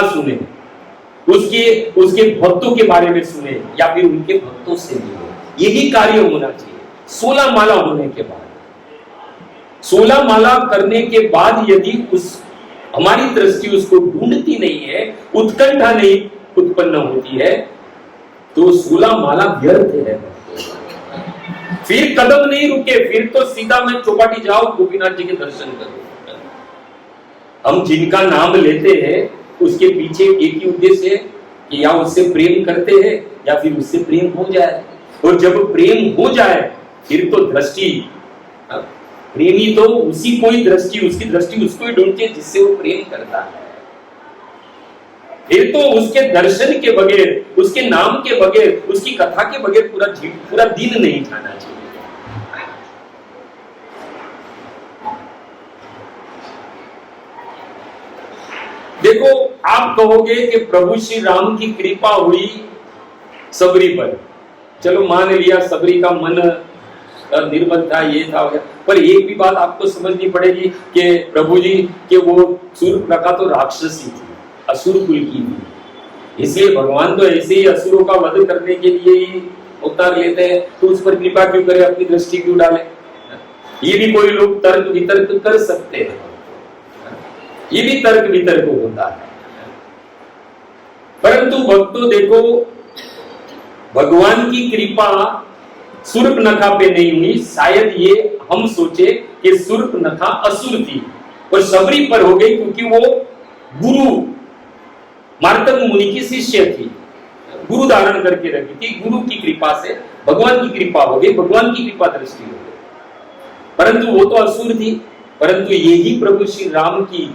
सुने, उसके भक्तों के बारे में सुने या फिर उनके भक्तों से मिले। यही कार्य होना चाहिए 16 माला होने के बाद। 16 माला करने के बाद यदि हमारी दृष्टि उसको ढूंढती नहीं है, उत्कंठा नहीं उत्पन्न होती है, तो 16 माला व्यर्थ है। फिर कदम नहीं रुके, फिर तो सीधा मैं चौपाटी जाओ गोपीनाथ जी के दर्शन करो। हम जिनका नाम लेते हैं उसके पीछे एक ही उद्देश्य है कि या उससे प्रेम करते हैं या फिर उससे प्रेम हो जाए। और जब प्रेम हो जाए फिर तो दृष्टि, प्रेमी तो उसी कोई दृष्टि, उसकी दृष्टि उसको ही ढूंढती है जिससे वो प्रेम करता है। फिर तो उसके दर्शन के बगैर, उसके नाम के बगैर, उसकी कथा के बगैर पूरा दिन नहीं जाना चाहिए। देखो आप कहोगे कि प्रभु श्री राम की कृपा हुई सबरी पर, चलो मान लिया सबरी का मन निर्बल था, ये था, पर एक भी बात आपको समझनी पड़ेगी कि प्रभु जी के वो शूर्पणखा तो राक्षसी थी, असुर कुल की थी। इसलिए भगवान तो ऐसे ही असुरों का वध करने के लिए ही अवतार लेते हैं, तो उस पर कृपा क्यों करे, अपनी दृष्टि क्यों डाले? ये भी कोई लोग तर्क वितर्क कर सकते हैं, ये भी तर्क वितर्क होता है। परंतु भक्तों देखो भगवान की कृपा शूर्पणखा पे नहीं हुई। शायद ये हम सोचे कि शूर्पणखा असुर थी और सबरी पर हो गई क्योंकि वो गुरु मार्तंड मुनि की शिष्य थी, गुरु धारण करके रखी थी। गुरु की कृपा से भगवान की कृपा हो गई, भगवान की कृपा दृष्टि हो गई। परंतु वो तो असुर थी। परंतु यही प्रभु श्री राम की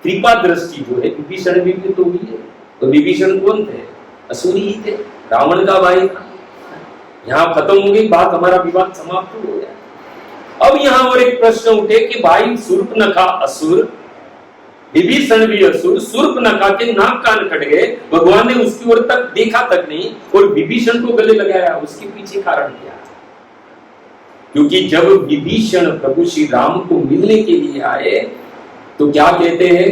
कृपा दृष्टि जो है विभीषण भी तो हुई है। तो विभीषण कौन थे? असुर ही थे, रावण का भाई था। यहां खत्म हो गई बात, हमारा विवाद समाप्त हो गया। अब यहां और एक प्रश्न उठे कि भाई शूर्पणखा असुर, विभीषण भी असुर, शूर्पणखा के नाक कान कट गए, भगवान ने उसकी ओर तक देखा तक नहीं और विभीषण को गले लगाया, उसके पीछे कारण क्या? क्योंकि जब विभीषण प्रभु श्री राम को मिलने के लिए आए तो क्या कहते हैं,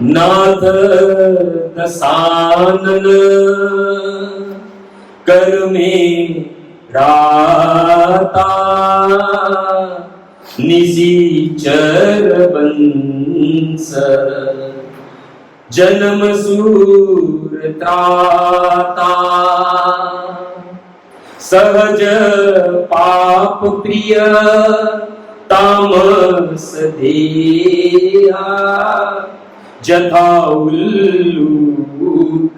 नाथ दसानन कर में राता निशिचर बंस जन्म सूर त्राता सहज पाप प्रिय तामस देहा जथा उल्लू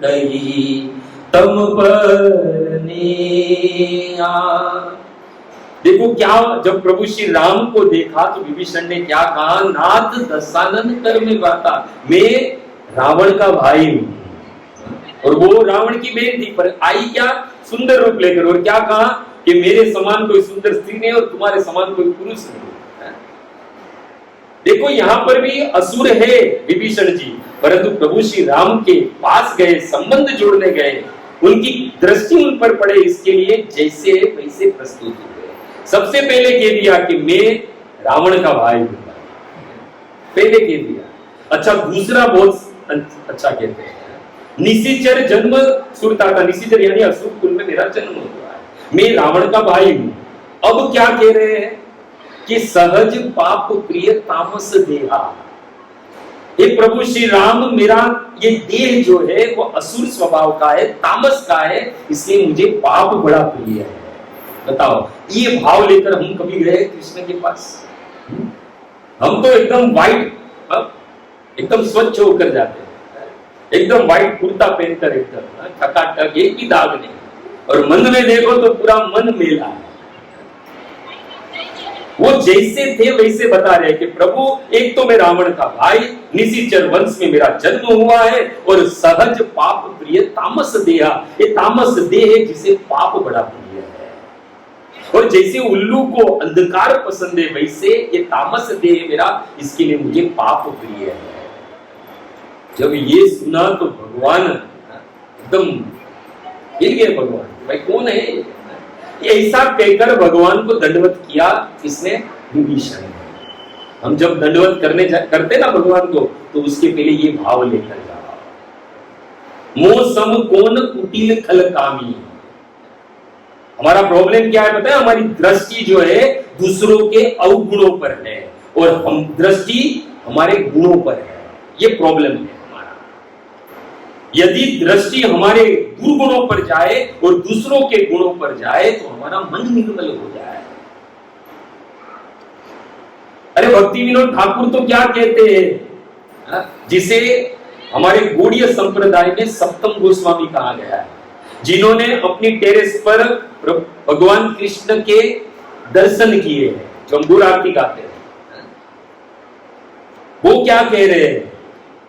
कही तम पर नेहा। देखो क्या, जब प्रभु श्री राम को देखा तो विभीषण ने क्या कहा, नाथ दसानन कर में बाता, मैं रावण का भाई हूं। और वो रावण की बहन थी, पर आई क्या, सुंदर रूप लेकर, और क्या कहा कि मेरे समान कोई सुंदर स्त्री नहीं और तुम्हारे समान कोई पुरुष नहीं। देखो यहां पर भी असुर है विभीषण जी, परंतु प्रभु श्री राम के पास गए, संबंध जोड़ने गए, उनकी दृष्टि उन पर पड़े, इसके लिए जैसे वैसे प्रस्तुत हुए। सबसे पहले कह दिया कि मैं रावण का भाई हूं, पहले कह दिया। अच्छा, दूसरा बहुत अच्छा कहते हैं, निशिचर जन्म सुरता का, निशिचर यानी असुर कुल में मेरा जन्म हुआ है, मैं रावण का भाई हूं। अब क्या कह रहे हैं कि सहज पाप प्रिय तामस देहा, ये प्रभु श्री राम मेरा ये देह जो है वो असुर स्वभाव का है, तामस का है, इसलिए मुझे पाप बड़ा प्रिय है। बताओ, ये भाव लेकर हम कभी गए कृष्ण के पास? हम तो एकदम वाइट, एकदम स्वच्छ होकर जाते हैं, एकदम वाइट कुर्ता पहनकर, एकदम ठकाठक, एक भी दाग नहीं, और मन में देखो तो पूरा मन मेला है। वो जैसे थे वैसे बता रहे कि प्रभु एक तो मैं रावण का भाई, निशिचर वंश में मेरा जन्म हुआ है, और सहज पाप प्रिय तामस देहा, ये तामस देह है जिसे पाप बड़ा प्रिय है। और जैसे उल्लू को अंधकार पसंद है, वैसे ये तामस देह मेरा, इसके लिए मुझे पाप प्रिय है। जब ये सुना तो भगवान एकदम हिल गए। भगवान, भाई कौन है? ऐसा कहकर भगवान को दंडवत किया किसने? विभीषण। हम जब दंडवत करते ना भगवान को, तो उसके पहले ये भाव लेकर जाओ, मोह सम कौन कुटिल खल कामी। हमारा प्रॉब्लम क्या है पता है? हमारी दृष्टि जो है दूसरों के अवगुणों पर है, और हम दृष्टि हमारे गुणों पर है। ये प्रॉब्लम है हमारा। यदि दृष्टि हमारे दुर्गुणों पर जाए और दूसरों के गुणों पर जाए तो हमारा मन निर्मल हो जाए। अरे भक्ति विनोद ठाकुर तो क्या कहते हैं, जिसे हमारे गौड़ीय संप्रदाय में सप्तम गोस्वामी कहा गया है, जिन्होंने अपनी टेरेस पर भगवान कृष्ण के दर्शन किए हैं, जो हम गुरु आरती गाते हैं, वो क्या कह रहे हैं?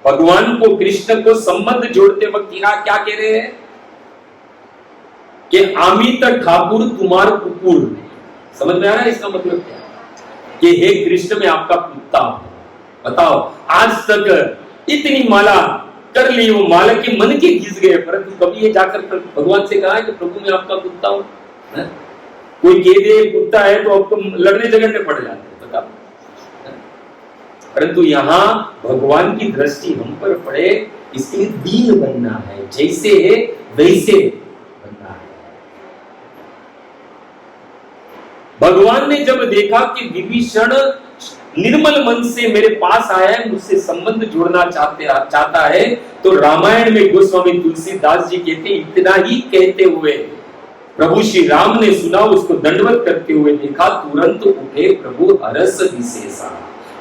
भगवान को, कृष्ण को संबंध जोड़ते वक्त यहाँ क्या कह रहे हैं कि अमित ठाकुर तुम्हार कुकुर। समझ में आ रहा है इसका मतलब क्या? कि हे कृष्ण मैं आपका कुत्ता हूं। बताओ, आज तक इतनी माला कर ली, वो माला के मन के घिस गए, परंतु कभी ये जाकर भगवान से कहा है कि प्रभु मैं आपका कुत्ता हूं? कोई कह दे कुत्ता है तो आपको लड़ने झगड़ने पड़ जाते हैं, बताओ। परंतु यहां भगवान की दृष्टि हम पर पड़े, इसलिए दीन बनना है, जैसे है वैसे बनना है। भगवान ने जब देखा कि विभीषण निर्मल मन से मेरे पास आया है, मुझसे संबंध जोड़ना चाहता है, तो रामायण में गोस्वामी तुलसीदास जी कहते, इतना ही कहते हुए प्रभु श्री राम ने सुना, उसको दंडवत करते हुए देखा, तुरंत उठे प्रभु हर्ष विशेषा।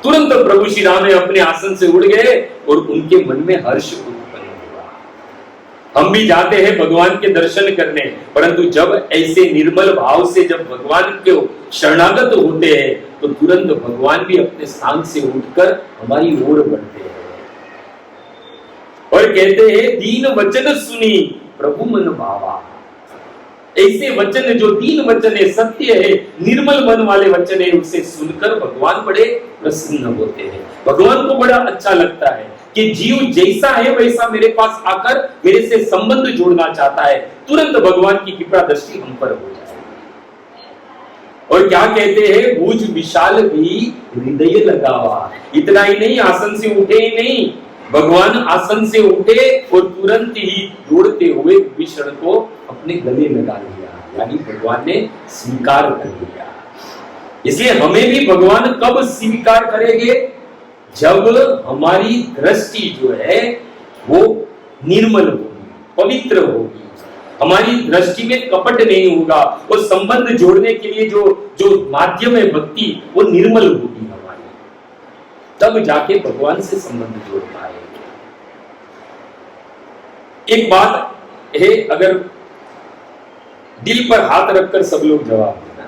तुरंत प्रभु श्री राम ने अपने आसन से उड़ गए और उनके मन में हर्ष उत्पन्न हुआ। हम भी जाते हैं भगवान के दर्शन करने, परंतु जब ऐसे निर्मल भाव से जब भगवान के शरणागत होते हैं, तो तुरंत भगवान भी अपने स्थान से उठकर हमारी ओर बढ़ते हैं और कहते हैं, दीन वचन सुनी प्रभु मन भावा। ऐसे वचन जो दीन वचन है, सत्य है, निर्मल मन वाले वचन है, उसे सुनकर भगवान बड़े प्रसन्न होते हैं। भगवान को बड़ा अच्छा लगता है कि जीव जैसा है वैसा मेरे पास आकर मेरे से संबंध जोड़ना चाहता है। तुरंत भगवान की कृपा दृष्टि हम पर हो जाए। और क्या कहते हैं, भुज विशाल भी हृदय लगावा। इतना ही नहीं, आसन से उठे ही नहीं, भगवान आसन से उठे और तुरंत ही दौड़ते हुए विष्णु को अपने गले लगा लिया, यानी भगवान ने स्वीकार कर लिया। इसलिए हमें भी भगवान कब स्वीकार करेंगे, जब हमारी दृष्टि जो है वो निर्मल होगी, पवित्र होगी, हमारी दृष्टि में कपट नहीं होगा, और संबंध जोड़ने के लिए जो जो माध्यम है भक्ति, वो निर्मल होगी हमारी, तब जाके भगवान से संबंध जोड़ पाएंगे। एक बात है, अगर दिल पर हाथ रखकर सब लोग जवाब देना,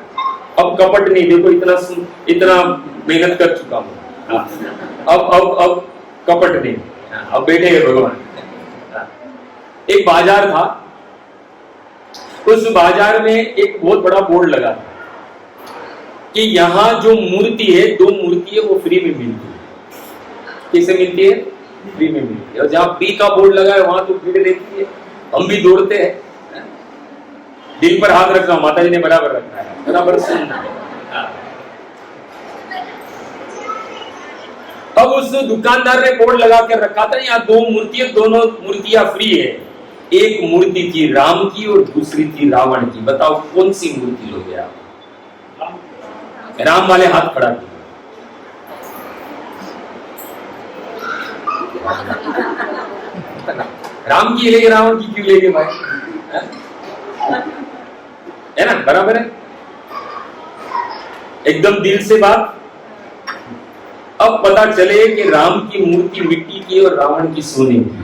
अब कपट नहीं, देखो इतना मेहनत कर चुका हूं, अब कपट नहीं, अब बैठे हैं भगवान। एक बाजार था, उस बाजार में एक बहुत बड़ा बोर्ड लगा था कि यहाँ जो मूर्ति है, 2 मूर्ति है, वो फ्री में मिलती है। कैसे मिलती है? फ्री में मिलती है। और जहाँ फ्री का बोर्ड लगा है वहां तो भीड़ रहती है, हम भी दौड़ते हैं। दिल पर हाथ रखना, माता जी ने बराबर रखना है, बराबर सुनना है। अब उस दुकानदार ने बोर्ड लगा कर रखा था, यहाँ 2 मूर्ति है, दोनों मूर्तियां फ्री है। एक मूर्ति थी राम की और दूसरी थी रावण की। बताओ कौन सी मूर्ति लोगे आप? राम वाले हाथ खड़ा किया। राम की लेंगे, रावण की क्यों लेंगे भाई? है ना, बराबर है, एकदम दिल से बात। अब पता चले कि राम की मूर्ति मिट्टी की और रावण की सोने की।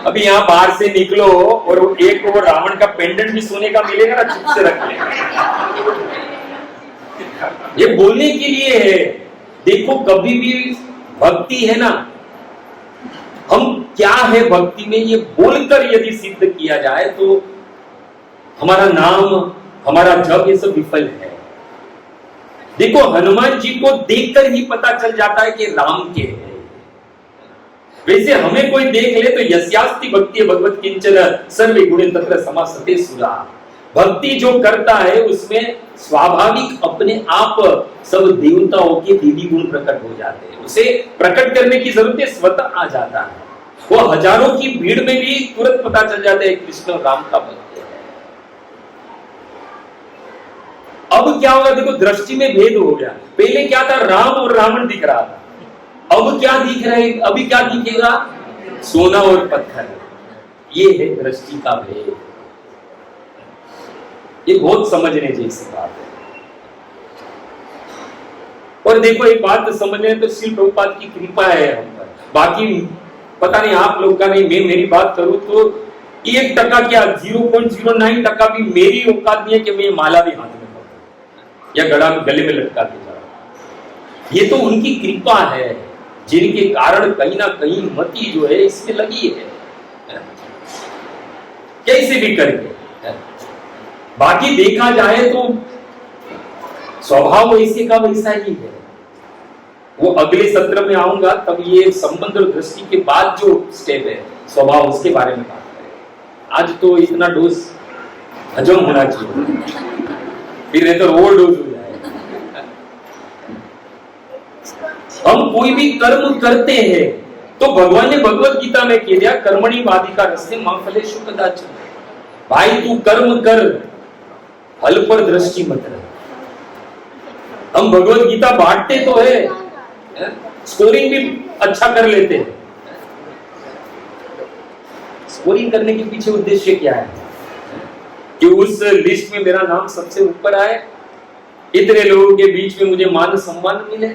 अभी यहाँ बाहर से निकलो और एक वो रावण का पेंडेंट भी सोने का मिलेगा ना, चुप से रख ले। ये बोलने के लिए है। देखो, कभी भी भक्ति है ना, हम क्या है भक्ति में, ये बोलकर यदि सिद्ध किया जाए तो हमारा नाम, हमारा जप, ये सब विफल है। देखो, हनुमान जी को देखकर ही पता चल जाता है कि राम के है। वैसे हमें कोई देख ले तो यस्यास्ति भक्ति भगवत किंचन सर्वे गुणे तत्र समासते सुरा। भक्ति जो करता है उसमें स्वाभाविक अपने आप सब देवताओं के देवी गुण प्रकट हो जाते हैं। उसे प्रकट करने की जरूरत है, स्वतः आ जाता है। वो हजारों की भीड़ में भी तुरंत पता चल जाता है कृष्ण और राम का भक्त है। अब क्या होगा, देखो दृष्टि में भेद हो गया। पहले क्या था, राम और रावण दिख रहा था, अब क्या दिख रहा है, अभी क्या दिखेगा, सोना और पत्थर। ये है दृष्टि का भेद। ये बहुत समझने जैसी बात है। और देखो, एक बात समझने तो श्री प्रभुपाद की कृपा है हम पर, बाकी पता नहीं आप लोग का नहीं। मैं मेरी बात करूं तो 1% क्या 0.09% भी मेरी औकात नहीं है कि मैं माला भी हाथ में पकड़ूं या गले में लटका के जाऊं। ये तो उनकी कृपा है, जिनके कारण कहीं ना कहीं मति जो है इसमें लगी है, कैसे भी करके। बाकी देखा जाए तो स्वभाव वैसे का वैसा ही है। वो अगले सत्र में आऊंगा, तब ये संबंध और दृष्टि के बाद जो स्टेप है स्वभाव, उसके बारे में बात करें। आज तो इतना डोज हजम होना चाहिए, फिर नहीं तो ओवर डोज हो जाए। हम कोई भी कर्म करते हैं तो भगवान ने भगवत गीता में कह दिया, कर्मणि वाधिका रस्ते मां फलेषु कदाचन। भाई तू कर्म कर, फल पर दृष्टि मत रख। हम भगवत गीता बांटते तो है, स्कोरिंग भी अच्छा कर लेते हैं। स्कोरिंग करने के पीछे उद्देश्य क्या है कि उस लिस्ट में मेरा नाम सबसे ऊपर आए, इतने लोगों के बीच में मुझे मान सम्मान मिले।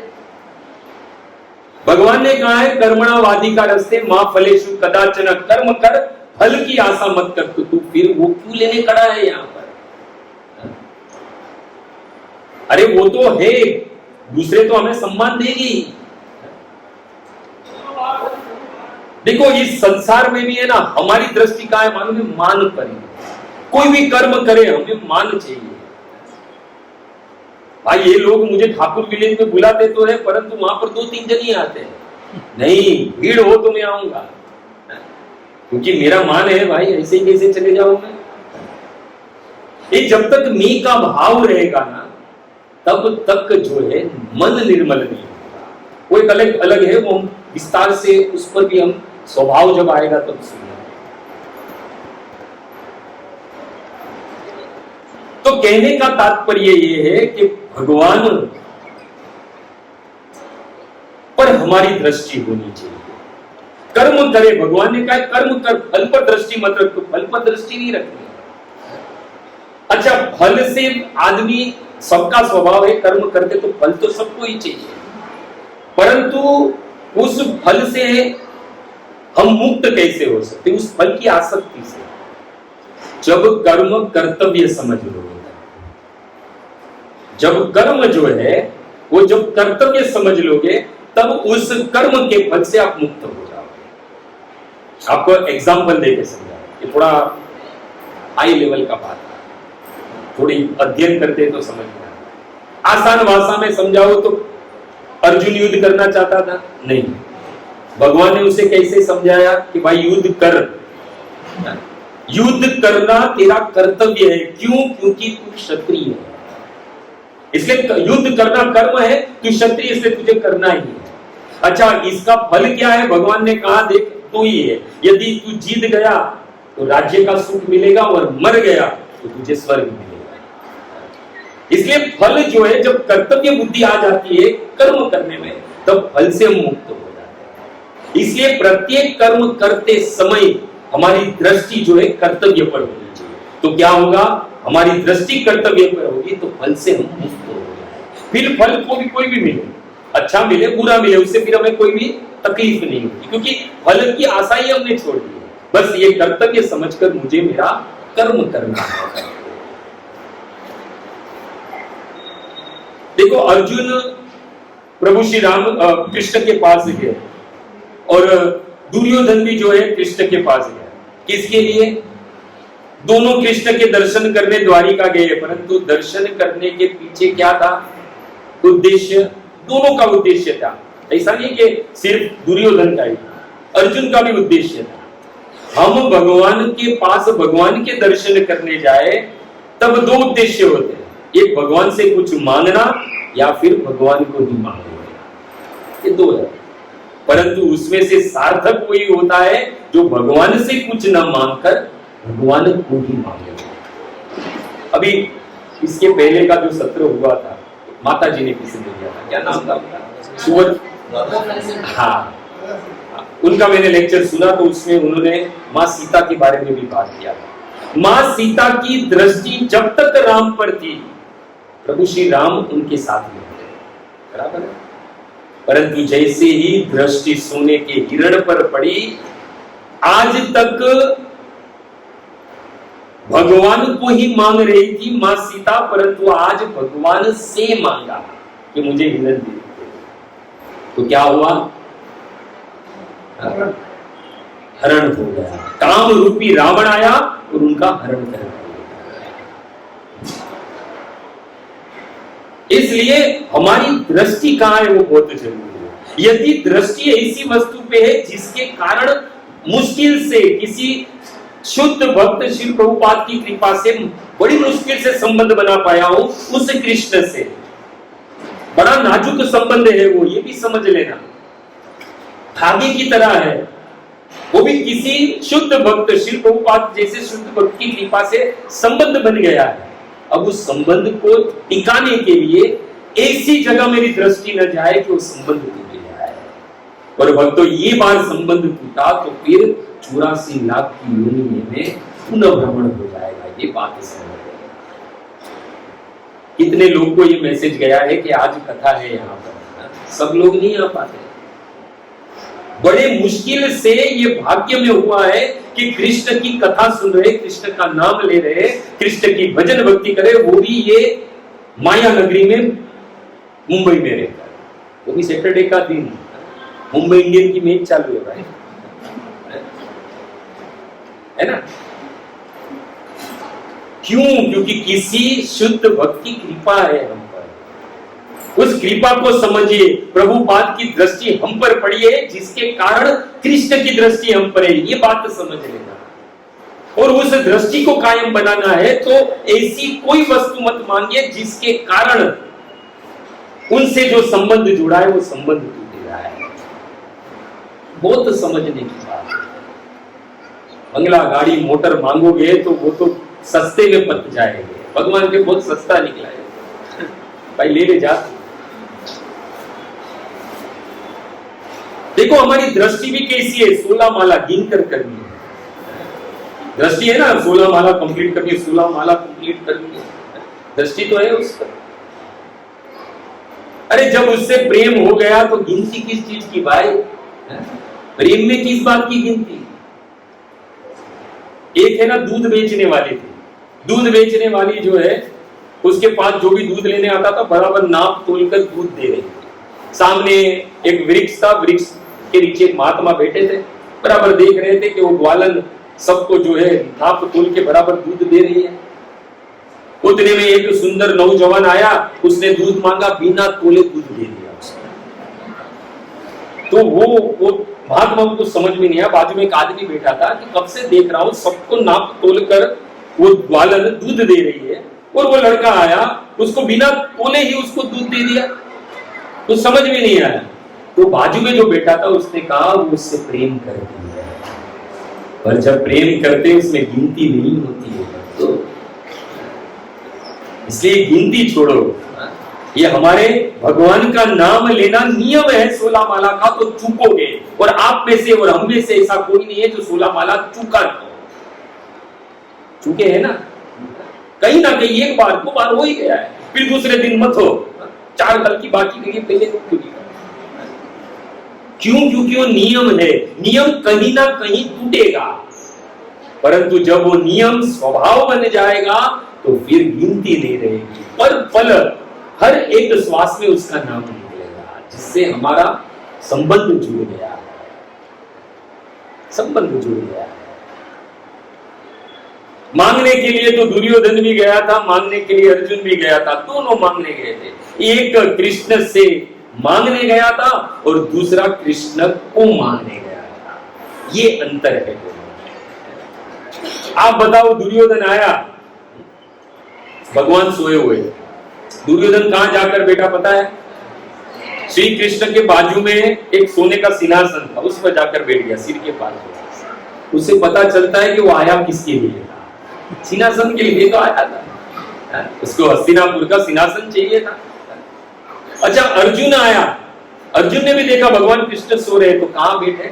भगवान ने कहा है, कर्मणा वाधिका रस्ते मां फलेषु कदाचन। कर्म कर, फल की आशा मत कर। तो तू फिर वो क्यों लेने खड़ा है यहाँ पर? अरे वो तो है, दूसरे तो हमें सम्मान देगी। देखो, इस संसार में भी है ना, हमारी दृष्टि का है, मानो में मान पर। कोई भी कर्म करे हमें मान चाहिए। भाई ये लोग मुझे ठाकुर विलेज में बुलाते तो है, परंतु वहां पर 2-3 जन ही आते हैं। नहीं, भीड़ हो तो मैं आऊंगा, क्योंकि मेरा मान है भाई, ऐसे ही कैसे चले जाऊं मैं। ये जब तक मैं का भाव रहेगा ना, तब तक जो है मन निर्मल नहीं होगा। वो एक अलग है, वो हम विस्तार से उस पर भी हम स्वभाव जब आएगा तब सुनेंगे। तो कहने का तात्पर्य ये है कि भगवान पर हमारी दृष्टि होनी चाहिए। कर्म करे, भगवान ने कहा कर्म कर, फल पर दृष्टि मत रखो। फल पर दृष्टि नहीं रखनी। अच्छा, फल से आदमी, सबका स्वभाव है कर्म करते तो फल तो सबको ही चाहिए, परंतु उस फल से हम मुक्त कैसे हो सकते? उस फल की आसक्ति से। जब कर्म कर्तव्य समझ लो, जब कर्म जो है वो जब कर्तव्य समझ लोगे, तब उस कर्म के फल से आप मुक्त हो जाओगे। आपको एग्जाम्पल देके समझा, ये थोड़ा हाई लेवल का बात है, थोड़ी अध्ययन करते तो समझ में आता। आसान भाषा में समझाओ तो अर्जुन युद्ध करना चाहता था, नहीं, भगवान ने उसे कैसे समझाया कि भाई युद्ध कर, युद्ध करना तेरा कर्तव्य है। क्यों? क्योंकि तू क्षत्रिय है, इसलिए युद्ध करना कर्म है, तू क्षत्रिय इसलिए तुझे करना ही है। अच्छा, इसका फल क्या है? भगवान ने कहा देख तू ही है, यदि तू जीत गया तो राज्य का सुख मिलेगा, और मर गया तो तुझे स्वर्ग मिलेगा। इसलिए फल जो है, जब कर्तव्य बुद्धि आ जाती है कर्म करने में, तब फल से हम मुक्त हो जाते हैं। इसलिए प्रत्येक कर्म करते समय हमारी दृष्टि जो है कर्तव्य पर होनी चाहिए। तो क्या होगा? हमारी दृष्टि कर्तव्य पर होगी तो फल से हम मुक्त हो जाएंगे। फिर फल को भी कोई भी मिले, अच्छा मिले बुरा मिले, उससे फिर हमें कोई भी तकलीफ नहीं होगी, क्योंकि फल की आशा ही हमने छोड़ दी है। बस ये कर्तव्य समझकर मुझे मेरा कर्म करना है। देखो, अर्जुन प्रभु श्री राम कृष्ण के पास गए, और दुर्योधन भी जो है कृष्ण के पास गया। किसके लिए? दोनों कृष्ण के दर्शन करने द्वारिका गए, परंतु दर्शन करने के पीछे क्या था? उद्देश्य, दोनों का उद्देश्य था। ऐसा नहीं कि सिर्फ दुर्योधन का ही, अर्जुन का भी उद्देश्य था। हम भगवान के पास भगवान के दर्शन करने जाए तब दो उद्देश्य होते हैं, एक भगवान से कुछ मांगना या फिर भगवान को ही मांगना, ये दो है। परंतु उसमें से सार्थक वही होता है जो भगवान से कुछ न मांगकर भगवान को ही मांगे। अभी इसके पहले का जो सत्र हुआ था, माता जी ने किसी ने दिया था, क्या नाम था? सुवर, हाँ, उनका मैंने लेक्चर सुना, तो उसमें उन्होंने माँ सीता के बारे में भी बात किया था। माँ सीता की दृष्टि जब तक राम पर थी, प्रभु श्री राम उनके साथ में थे, बराबर है। परंतु जैसे ही दृष्टि सोने के हिरण पर पड़ी, आज तक भगवान को ही मांग रही थी मां सीता, परंतु आज भगवान से मांगा कि मुझे हिरण दे। तो क्या हुआ? हरण हो गया, काम रूपी रावण आया और उनका हरण कर दिया। इसलिए हमारी दृष्टि कहां है वो बहुत जरूरी है। यदि दृष्टि ऐसी वस्तु पे है जिसके कारण मुश्किल से किसी शुद्ध भक्त श्री प्रभुपाद की कृपा से बड़ी मुश्किल से संबंध बना पाया हो उस कृष्ण से, बड़ा नाजुक संबंध है वो, ये भी समझ लेना, धागे की तरह है, वो भी किसी शुद्ध भक्त श्री प्रभुपाद जैसे शुद्ध भक्त की कृपा से संबंध बन गया है। अब उस संबंध को टिकाने के लिए ऐसी जगह मेरी दृष्टि न जाए कि वो संबंध टूट जाए। और भक्तों, ये बार संबंध टूटा तो फिर 84 लाख की योनि में पुनः भ्रमण हो जाएगा। ये बात समझ। कितने लोग को ये मैसेज गया है कि आज कथा है यहाँ पर, सब लोग नहीं आ पाते। बड़े मुश्किल से ये भाग्य में हुआ है कि कृष्ण की कथा सुन रहे, कृष्ण का नाम ले रहे, कृष्ण की भजन भक्ति करे, वो भी ये माया नगरी में मुंबई में रहकर, वो भी सैटरडे का दिन, मुंबई इंडियन की मैच चालू है भाई, है ना? क्यों? क्योंकि किसी शुद्ध भक्त की कृपा है हम पर। उस कृपा को समझिए, प्रभुपाद की दृष्टि हम पर पड़ी है जिसके कारण कृष्ण की दृष्टि हम पर है, ये बात समझ लेना। और उस दृष्टि को कायम बनाना है तो ऐसी कोई वस्तु मत मांगिए जिसके कारण उनसे जो संबंध जुड़ा है वो संबंध टूट रहा है। बहुत समझने की बात है। बंगला गाड़ी मोटर मांगोगे तो वो तो सस्ते में पत जाएंगे, भगवान के बहुत सस्ता निकला है भाई, ले जा। देखो हमारी दृष्टि भी कैसी है, 16 माला गिन कर करनी है। दृष्टि है ना, 16 माला कंप्लीट करनी है, 16 माला कंप्लीट करनी है, दृष्टि तो है उस पर। अरे जब उससे प्रेम हो गया तो गिनती किस चीज की भाई? प्रेम में किस बात की गिनती? एक है ना दूध बेचने वाली थी, दूध बेचने वाली जो है उसके पास जो भी दूध लेने आता था बराबर नाप तोलकर दूध दे रही थी। सामने एक वृक्ष था, वृक्ष के नीचे एक महात्मा बैठे थे, बराबर देख रहे थे कि वो ग्वालन सबको जो है नाप तोल के बराबर दूध दे रही है। उतने में एक सुंदर नौजवान आया, उसने दूध मांगा, बिना तोले दूध दे दिया उसने। तो वो महात्मा को समझ में नहीं आया। बाजू में एक आदमी बैठा था कि कब से देख रहा हूं सबको नाप तोल कर वो ग्वालन दूध दे रही है, और वो लड़का आया उसको बिना तोले ही उसको दूध दे दिया, तो समझ में नहीं आया। तो बाजू में जो बैठा था उसने कहा वो उससे प्रेम करती है, पर जब प्रेम करते उसमें गिनती नहीं होती है। तो इसलिए गिनती छोड़ो, ये हमारे भगवान का नाम लेना नियम है 16 माला का, तो चूकोगे। और आप में से और हम में से ऐसा कोई नहीं है जो 16 माला चूका हो। चूके है ना, कहीं ना कहीं एक बार दो बार हो ही गया है, फिर दूसरे दिन मत हो, 4 कल की बाकी नहीं, पहले क्यों? क्योंकि वो नियम है, नियम कहीं ना कहीं टूटेगा, परंतु जब वो नियम स्वभाव बन जाएगा तो फिर गिनती नहीं रहेगी। पर पल हर एक श्वास में उसका नाम निकलेगा, जिससे हमारा संबंध जुड़ गया, संबंध जुड़ गया। मांगने के लिए तो दुर्योधन भी गया था, मांगने के लिए अर्जुन भी गया था, दोनों मांगने गए थे। एक कृष्ण से मांगने गया था और दूसरा कृष्ण को मांगने गया था, ये अंतर है। आप बताओ, दुर्योधन आया, भगवान सोए हुए, दुर्योधन कहां जाकर बैठा पता है? श्री कृष्ण के बाजू में एक सोने का सिंहासन था, उस पर जाकर बैठ गया, सिर के पास। उसे पता चलता है कि वो आया किसके लिए था, सिंहासन के लिए तो आया था, उसको हस्तिनापुर का सिंहासन चाहिए था। अच्छा, अर्जुन आया, अर्जुन ने भी देखा भगवान कृष्ण सो रहे, तो कहां बैठे?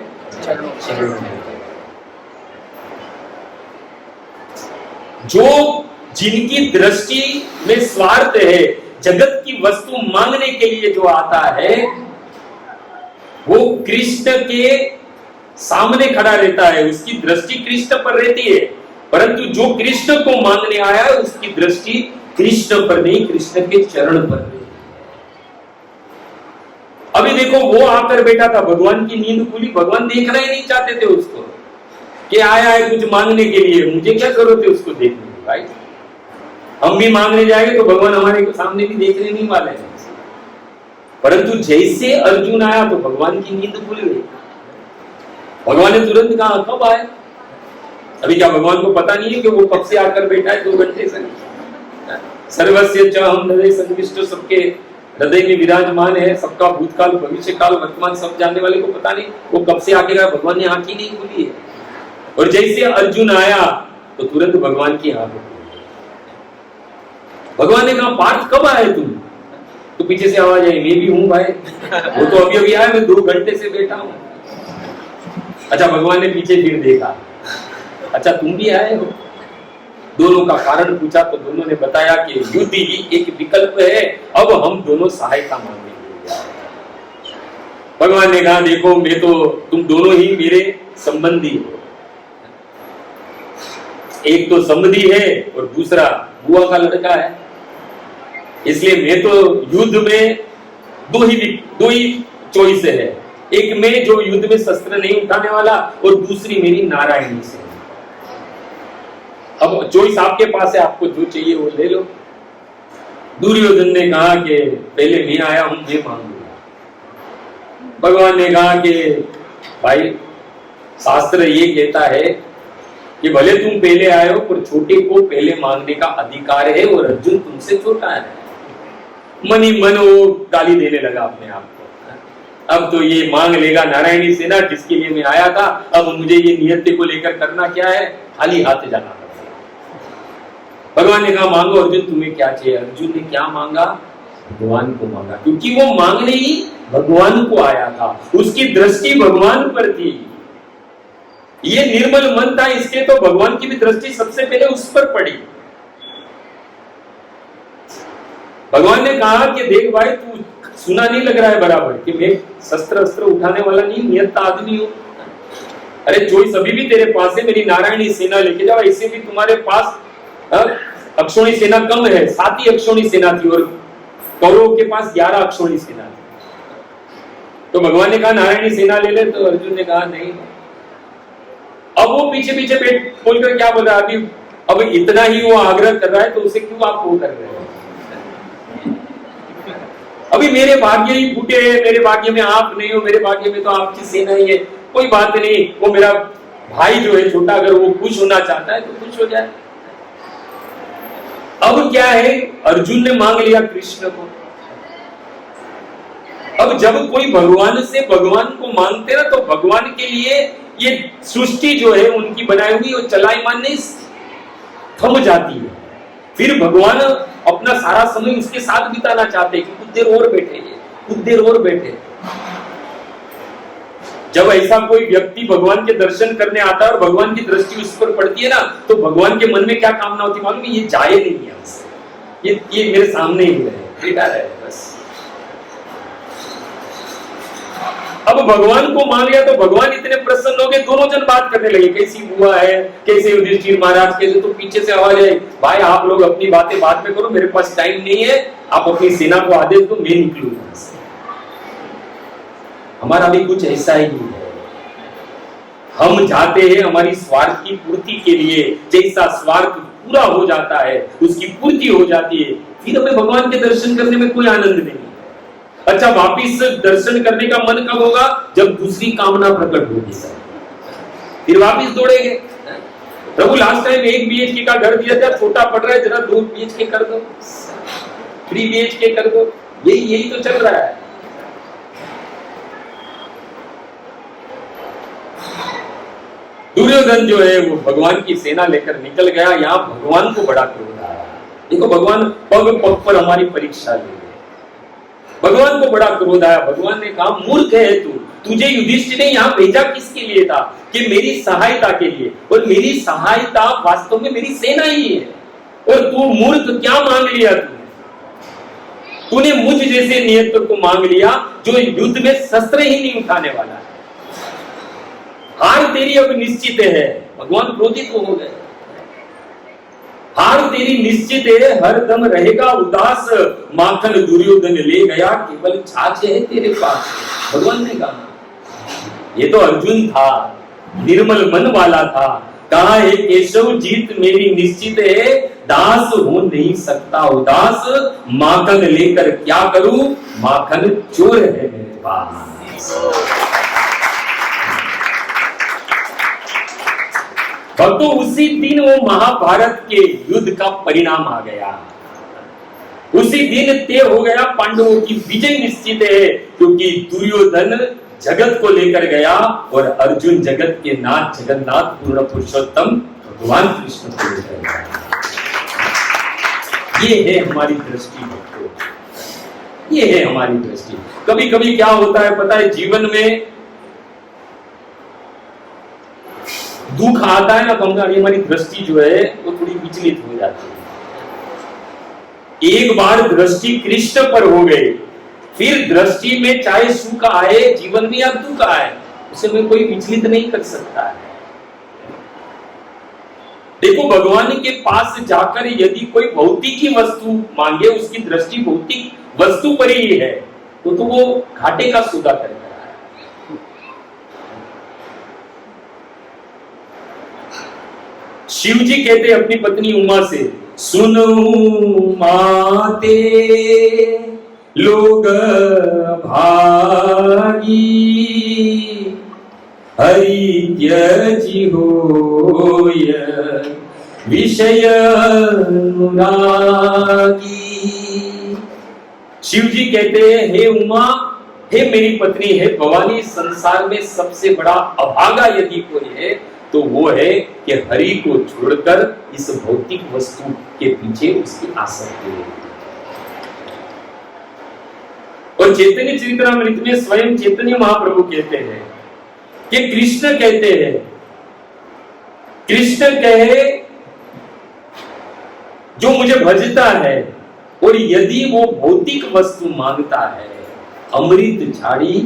जो जिनकी दृष्टि में स्वार्थ है, जगत की वस्तु मांगने के लिए जो आता है, वो कृष्ण के सामने खड़ा रहता है, उसकी दृष्टि कृष्ण पर रहती है। परंतु जो कृष्ण को मांगने आया है, उसकी दृष्टि कृष्ण पर नहीं, कृष्ण के चरण पर रहती है। अभी देखो, वो आकर बैठा था, भगवान की नींद खुली, भगवान देखना ही नहीं चाहते थे उसको कि आया है कुछ मांगने के लिए, मुझे क्या जरूरत है उसको देखने की भाई। हम भी मांगने जाएंगे तो भगवान हमारे सामने भी देखने नहीं वाले हैं। परंतु जैसे अर्जुन आया तो भगवान की नींद खुल गई, भगवान ने तुरंत कहा कब आए? अभी क्या भगवान को पता नहीं है कि वो कब से आकर बैठा है 2 घंटे से? सर्वस्य च हम हृदय संविष्ट, सबके हृदय में विराजमान है, सबका भूतकाल भविष्य काल वर्तमान सब जानने वाले को पता नहीं वो कब से आके गया, भगवान ने आंख ही नहीं खुली है। और जैसे अर्जुन आया तो तुरंत भगवान की आंख खुली। भगवान ने कहा पार्थ कब आए तुम? तो पीछे से आवाज आई, मैं भी हूं भाई, वो तो अभी अभी आया, मैं 2 घंटे से बैठा हूं। अच्छा, भगवान ने पीछे फिर देखा, अच्छा तुम भी आए हो? दोनों का कारण पूछा तो दोनों ने बताया कि युद्ध ही एक विकल्प है, अब हम दोनों सहायता मांगने। भगवान ने कहा देखो, मैं तो, तुम दोनों ही मेरे संबंधी हो, एक तो समधी है और दूसरा बुआ का लड़का है, इसलिए मैं तो युद्ध में दो ही चॉइस है, एक में जो युद्ध में शस्त्र नहीं उठाने वाला और दूसरी मेरी नारायणी से। अब चॉइस आपके पास है, आपको जो चाहिए वो ले लो। दुर्योधन ने कहा कि पहले मैं आया हूं, मैं मांगूंगा। भगवान ने कहा कि भाई शास्त्र ये कहता है कि भले तुम पहले आए हो पर छोटे को पहले मांगने का अधिकार है और अर्जुन तुमसे छोटा है। मन ही मन वो गाली देने लगा अपने आप को। अब तो ये मांग लेगा नारायणी सेना जिसके लिए मैं आया था, अब मुझे ये नियति को लेकर करना क्या है, खाली हाथ जाना पड़ेगा। भगवान ने कहा मांगो अर्जुन तुम्हें क्या चाहिए। अर्जुन ने क्या मांगा, भगवान को मांगा, क्योंकि वो मांगने ही भगवान को आया था, उसकी दृष्टि भगवान पर थी। ये निर्मल मन था, इसके तो भगवान की भी दृष्टि सबसे पहले उस पर पड़ी। भगवान ने कहा कि देख भाई तू सुना नहीं लग रहा है बराबर कि मैं शस्त्र अस्त्र उठाने वाला नहीं, नियत आदमी हूं। अरे चोइस अभी भी तेरे पास है, मेरी नारायणी सेना लेके जाओ। ऐसे भी तुम्हारे पास अक्षोणी सेना कम है, 7 ही अक्षोणी सेना थी और कौरवों के पास 11 अक्षोणी सेना थी। तो भगवान ने कहा नारायणी सेना ले ले, तो अर्जुन ने कहा नहीं। अब वो पीछे पीछे बोलकर क्या बोल रहा है, अभी अब इतना ही वो आग्रह कर रहा है तो उसे क्यों आप वो कर रहे हैं। अभी मेरे भाग्य ही फूटे हैं, मेरे भाग्य में आप नहीं हो, मेरे भाग्य में तो आपकी सेना ही है। कोई बात नहीं, वो मेरा भाई जो है छोटा, अगर वो खुश होना चाहता है तो खुश हो जाए। अब क्या है, अर्जुन ने मांग लिया कृष्ण को। अब जब कोई भगवान से भगवान को मांगते ना तो भगवान के लिए ये सृष्टि जो है उनकी बनाई हुई और चलायमान नहीं थम जाती है। फिर भगवान अपना सारा समय उसके साथ बिताना चाहते हैं कि कुछ देर और बैठे, कुछ देर और बैठे। जब ऐसा कोई व्यक्ति भगवान के दर्शन करने आता है और भगवान की दृष्टि उस पर पड़ती है ना, तो भगवान के मन में क्या कामना होती है मालूम है, ये जाए नहीं है हमसे, ये मेरे सामने ही रहे, बेटा रहे बस। अब भगवान को मान लिया तो भगवान इतने प्रसन्न हो गए, दोनों जन बात करने लगे, कैसी हुआ है, कैसे युधिष्ठिर महाराज, कैसे। तो पीछे से आवाज आई, भाई आप लोग अपनी बातें बाद में करो, मेरे पास टाइम नहीं है, आप अपनी सेना को आदेश दो, मैं निकलूंगा। हमारा भी कुछ ऐसा ही है, हम जाते हैं हमारी स्वार्थ की पूर्ति के लिए, जैसा स्वार्थ पूरा हो जाता है, उसकी पूर्ति हो जाती है, फिर हमें भगवान के दर्शन करने में कोई आनंद नहीं। अच्छा वापिस दर्शन करने का मन कब होगा, जब दूसरी कामना प्रकट होगी, फिर वापिस दौड़ेंगे। प्रभु लास्ट टाइम 1 BHK का घर दिया था, छोटा पड़ रहा है, जरा 2 BHK कर दो, 3 BHK कर दो, यही तो चल रहा है। दुर्योधन जो है वो भगवान की सेना लेकर निकल गया, यहाँ भगवान को बड़ा क्रोध आया। देखो भगवान पग पग पर हमारी परीक्षा ले, भगवान को बड़ा क्रोध आया। भगवान ने कहा मूर्ख है तू, तुझे युधिष्ठिर ने यहाँ भेजा किसके लिए था, कि मेरी सहायता के लिए, और मेरी सहायता वास्तव में मेरी सेना ही है, और तू मूर्ख क्या मांग लिया तूने मुझ जैसे नियत को मांग लिया जो युद्ध में शस्त्र ही नहीं उठाने वाला है। हार तेरी अब निश्चित है। भगवान क्रोधित हो गए, हार तेरी निश्चित है, हर दम रहेगा उदास, माखन दुर्योधन ले गया, केवल छाछ है तेरे पास। भगवान ने कहा, ये तो अर्जुन था, निर्मल मन वाला था, कहा है केशव जीत मेरी निश्चित है, दास हो नहीं सकता उदास, माखन लेकर क्या करूं, माखन चोर है मेरे पास। भक्तों उसी दिन वो महाभारत के युद्ध का परिणाम आ गया, उसी दिन तय हो गया, पांडवों की विजय निश्चित है, क्योंकि दुर्योधन जगत को लेकर गया और अर्जुन जगत के नाथ जगन्नाथ पूर्ण पुरुषोत्तम भगवान कृष्ण को लेकर गया। ये है हमारी दृष्टि भक्तों, ये है हमारी दृष्टि। कभी कभी क्या होता है पता है, जीवन में दुख आता है ना, तो हमारी दृष्टि जो है वो थोड़ी विचलित हो जाती है। एक बार दृष्टि कृष्ण पर हो गई, फिर दृष्टि में चाहे सुख आए जीवन में या दुख आए, उसे में कोई विचलित नहीं कर सकता है। देखो भगवान के पास जाकर यदि कोई भौतिक की वस्तु मांगे, उसकी दृष्टि भौतिक वस्तु पर ही है, तो वो घाटे का सौदा करेगा। शिव जी कहते अपनी पत्नी उमा से, सुनो माते लोग भागी, हरि त्यजी होय विषय अनुरागी। शिव जी कहते हैं, हे उमा, हे मेरी पत्नी, हे भवानी, संसार में सबसे बड़ा अभागा यदि कोई है तो वो है कि हरि को छोड़कर इस भौतिक वस्तु के पीछे उसकी आसक्ति है। और चैतन्य चरितमृत में स्वयं चैतन्य महाप्रभु कहते हैं कि कृष्ण कहते हैं, कृष्ण कहे जो मुझे भजता है और यदि वो भौतिक वस्तु मांगता है, अमृत झाड़ी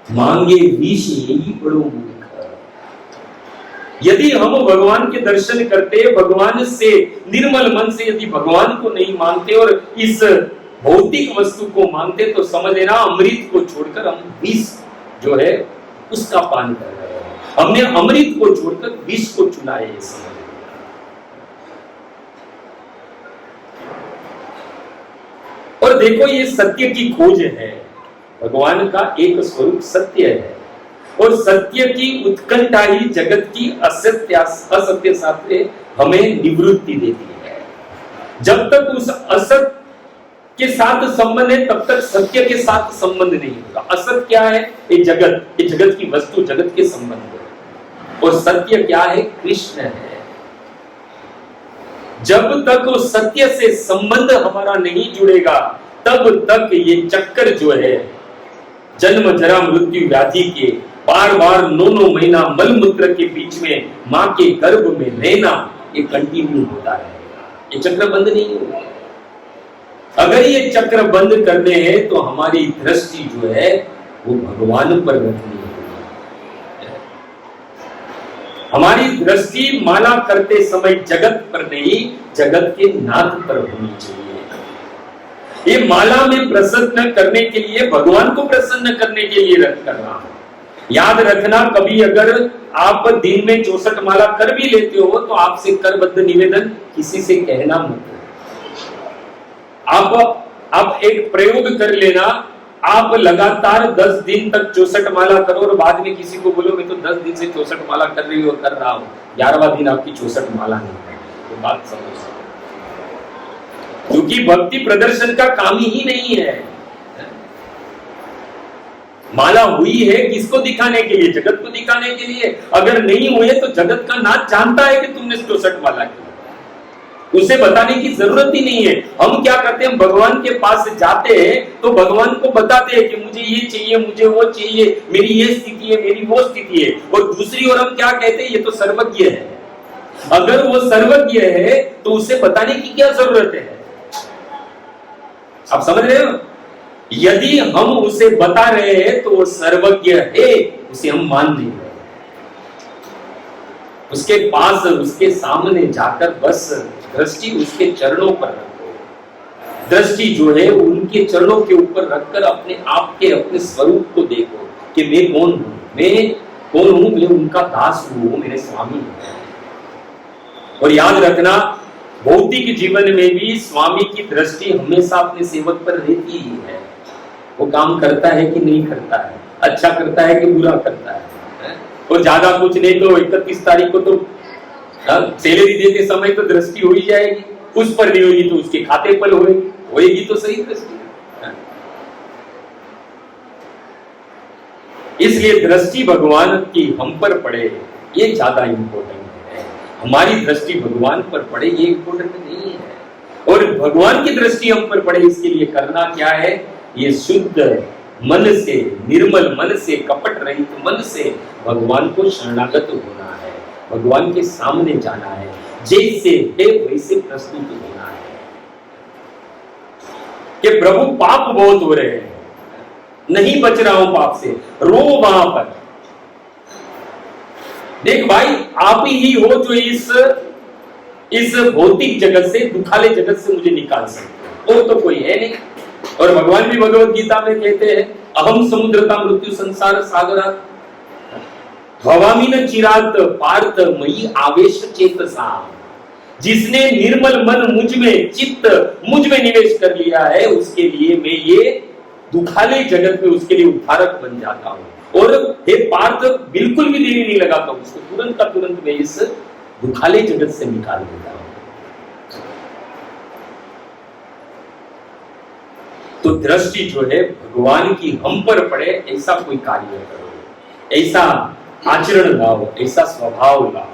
मांगे विष यही बड़ो मूर्ख। यदि हम भगवान के दर्शन करते, भगवान से निर्मल मन से यदि भगवान को नहीं मानते और इस भौतिक वस्तु को मानते, तो समझ लेना अमृत को छोड़कर हम विष जो है उसका पान कर रहे हैं। हमने अमृत को छोड़कर विष को चुना है। समझ और देखो, ये सत्य की खोज है। भगवान का एक स्वरूप सत्य है और सत्य की उत्कंठा ही जगत की असत्य साथ हमें निवृत्ति देती है। जब तक उस असत के साथ संबंध है तब तक सत्य के साथ संबंध नहीं होगा। असत क्या है? ये जगत की वस्तु, जगत के संबंध है। और सत्य क्या है? कृष्ण है। जब तक उस सत्य से संबंध हमारा नहीं जुड़ेगा तब तक ये चक्कर जो है जन्म जरा मृत्यु व्याधि के, बार बार 9 महीना मल मूत्र के बीच में मां के गर्भ में रहना, ये कंटिन्यू होता है। ये चक्र बंद नहीं होगा। अगर ये चक्र बंद करने हैं तो हमारी दृष्टि जो है वो भगवान पर रखनी है। हमारी दृष्टि माला करते समय जगत पर नहीं, जगत के नाथ पर होनी चाहिए। ये माला में प्रसन्न करने के लिए, भगवान को प्रसन्न करने के लिए रख कर रहा हूं। याद रखना, कभी अगर आप दिन में 64 माला कर भी लेते हो तो आपसे करबद्ध निवेदन किसी से कहना मत। आप एक प्रयोग कर लेना, आप लगातार 10 दिन तक 64 माला करो और बाद में किसी को बोलो मैं तो 10 दिन से 64 माला कर रही हूँ, कर रहा हूँ, 11वां दिन आपकी 64 माला नहीं है, तो बात समझ। क्योंकि भक्ति प्रदर्शन का काम ही नहीं है। माला हुई है किसको दिखाने के लिए? जगत को दिखाने के लिए। अगर नहीं हुए तो जगत का नाथ जानता है कि तुमने 64 माला की, उसे बताने की जरूरत ही नहीं है। हम क्या करते हैं, हम भगवान के पास जाते हैं तो भगवान को बताते हैं कि मुझे ये चाहिए, मुझे वो चाहिए, मेरी ये स्थिति है, मेरी वो स्थिति है। और दूसरी ओर हम क्या कहते हैं, ये तो सर्वज्ञ है। अगर वो सर्वज्ञ है तो उसे बताने की क्या जरूरत है? आप समझ रहे हो? यदि हम उसे बता रहे हैं तो वो सर्वज्ञ है, उसे हम मान नहीं रहे। उसके पास, उसके सामने जाकर बस दृष्टि उसके चरणों पर रखो। दृष्टि जो है उनके चरणों के ऊपर रखकर अपने आप के, अपने स्वरूप को देखो कि मैं कौन हूं, मैं उनका दास हूं, वो मेरे स्वामी हैं। और याद रखना, भौतिक जीवन में भी स्वामी की दृष्टि हमेशा अपने सेवक पर रहती ही है। वो काम करता है कि नहीं करता है, अच्छा करता है कि बुरा करता है। और ज्यादा कुछ नहीं तो 31 तारीख को तो सैलरी देते समय तो दृष्टि हो ही जाएगी, उस पर नहीं होगी तो उसके खाते पर होएगी तो सही दृष्टि। इसलिए दृष्टि भगवान की हम पर पड़े, ये ज्यादा इंपॉर्टेंट है। हमारी दृष्टि भगवान पर पड़े ये इंपॉर्टेंट नहीं है। और भगवान की दृष्टि हम पर पड़े, इसके लिए करना क्या है? ये शुद्ध मन से, निर्मल मन से, कपट रहित मन से भगवान को शरणागत होना है, भगवान के सामने जाना है, जैसे है वैसे प्रस्तुत होना है। कि प्रभु पाप बहुत हो रहे हैं, नहीं बच रहा हूं पाप से, रो वहां पर। देख भाई, आप ही हो जो इस भौतिक जगत से, दुखाले जगत से मुझे निकाल सकते, और तो कोई है नहीं। और भगवान भी भगवत गीता में कहते हैं, अहम समुद्रता मृत्यु संसार सागरा भवामी न चिरात पार्थ मई आवेश चेतसा। जिसने निर्मल मन मुझ में, चित्त मुझ में निवेश कर लिया है, उसके लिए मैं ये दुखाले जगत में उसके लिए उद्धारक बन जाता हूं। और हे पार्थ बिल्कुल भी देरी नहीं लगाता हूं, उसको तुरंत का तुरंत मैं इस दुखाले जगत से निकाल देता हूं। तो दृष्टि जो है भगवान की हम पर पड़े ऐसा कोई कार्य करो, ऐसा आचरण लाओ, ऐसा स्वभाव लाओ।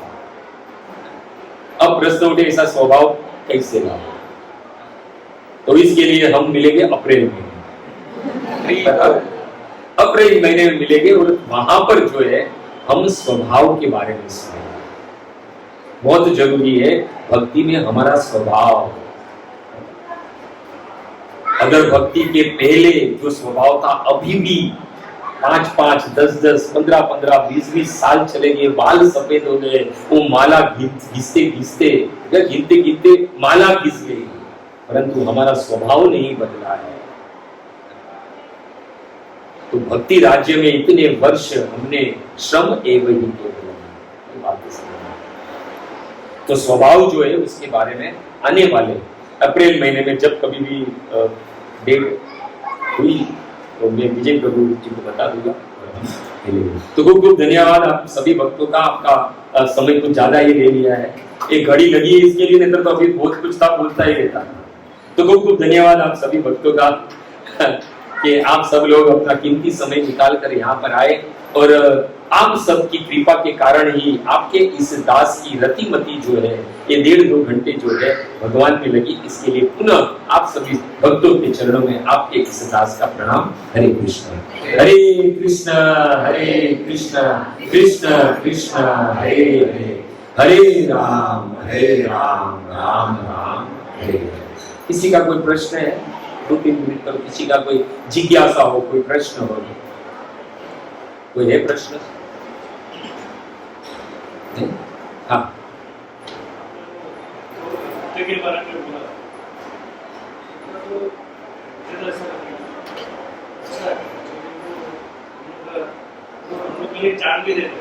अब प्रश्न उठे ऐसा स्वभाव कैसे लाओ? तो इसके लिए हम मिलेंगे अप्रैल महीने, अप्रैल महीने में मिलेंगे और वहां पर जो है हम स्वभाव के बारे में सुनेंगे। बहुत जरूरी है भक्ति में हमारा स्वभाव। अगर भक्ति के पहले जो स्वभाव था अभी भी 5-5, 10-10, 15-15, 20-20 साल चले गए, बाल सफेद हो गए, वो माला घिसते घिसते या घिसते घिसते माला घिस गई, परंतु हमारा स्वभाव नहीं बदला है। तो भक्ति राज्य में इतने वर्ष हमने श्रम एवं ही केवल, तो स्वभाव जो है उसके बारे में आने वाले अप्रैल महीने में जब कभी भी डेट हुई तो मैं विजय प्रभु जी को बता दूंगा। तो खूब खूब धन्यवाद आप सभी भक्तों का। आपका समय कुछ ज्यादा ही ले लिया है, एक घड़ी लगी है इसके लिए, नहीं तो अभी बहुत कुछ था बोलता ही रहता। तो खूब खूब धन्यवाद आप सभी भक्तों का कि आप सब लोग अपना कीमती समय निकाल कर यहाँ पर आए, और आप सबकी कृपा के कारण ही आपके इस दास की रतिमती जो है ये 1.5-2 घंटे जो है भगवान में लगी। इसके लिए पुनः आप सभी भक्तों के चरणों में आपके इस दास का प्रणाम। हरे कृष्ण हरे कृष्ण हरे कृष्ण कृष्ण कृष्ण हरे हरे, हरे राम राम राम हरे हरे। किसी का कोई प्रश्न है? 2-3 मिनट तक किसी का कोई जिज्ञासा हो, कोई प्रश्न हो? कोई है प्रश्न? हाँ, जान भी देते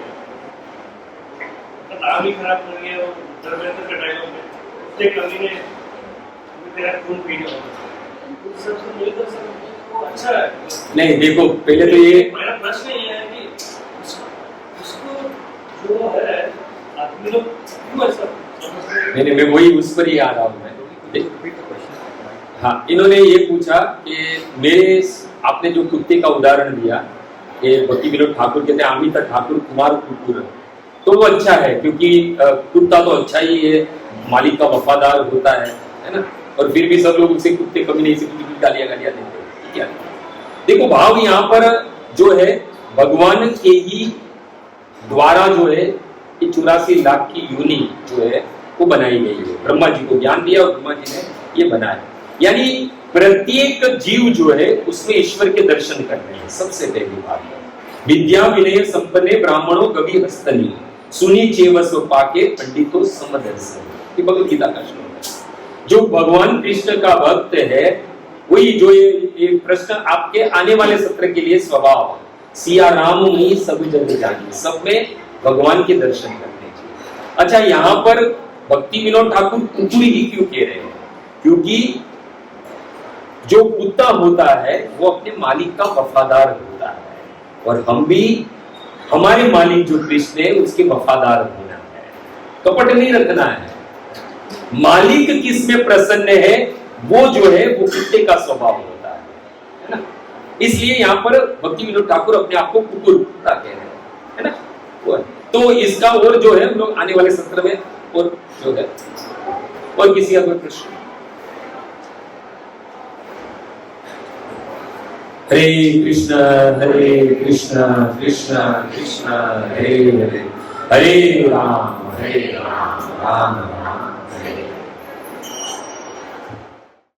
नाम ही खराब कर गया और धर्मेंद्र के डायलॉग में उसके कमी ने तेरा खून पी गया। अच्छा है। नहीं देखो पहले तो ये मेरा प्रश्न ये है कि उसको जो है आदमी लोग क्यों ऐसा नहीं मैं वही उस पर ही आ रहा हूँ मैं। हाँ, इन्होंने ये पूछा कि मेरे आपने जो कुत्ते का उदाहरण दिया कि भक्ति विनोद ठाकुर कहते हैं अमिता ठाकुर कुमार कुकुर, तो वो अच्छा है क्योंकि कुत्ता तो अच्छा ही है, मालिक का वफादार होता है ना, और फिर भी सब लोग उसे कुत्ते कभी नहीं से कुछ गालियां देते हैं। क्या देखो भाव यहाँ पर जो है भगवान के ही द्वारा जो है ये 84 लाख की यूनि जो है वो बनाई गई है। ब्रह्मा जी को ज्ञान दिया और ब्रह्मा जी ने ये बनाया, यानी प्रत्येक जीव जो है उसमें ईश्वर के दर्शन कर रहे हैं। सबसे पहली बात है विद्या विनय संपन्ने ब्राह्मणों कवि हस्तनी सुनी चेवस्व पाके पंडितों समदर्शन, ये भगवद गीता का श्लोक है। जो भगवान कृष्ण का भक्त है वही जो ये प्रश्न आपके आने वाले सत्र के लिए स्वभाव सिया राम ही सब जग जानी, सब में भगवान के दर्शन करने चाहिए। अच्छा यहाँ पर भक्ति विनोद ठाकुर कुकुर ही क्यों कह रहे हैं? क्योंकि जो कुत्ता होता है वो अपने मालिक का वफादार होता है, और हम भी हमारे मालिक जो कृष्ण है उसके वफादार होना है, कपट नहीं रखना है। मालिक किस में प्रसन्न है वो जो है वो कुत्ते का स्वभाव होता है ना। इसलिए यहाँ पर भक्ति विनोद ठाकुर अपने आप को कुकुर कुत्ता कह रहे हैं, है ना। तो इसका और जो है हम लोग आने वाले सत्र में और जो है, और किसी का कोई प्रश्न? हरे कृष्ण कृष्ण कृष्ण हरे हरे, हरे राम राम राम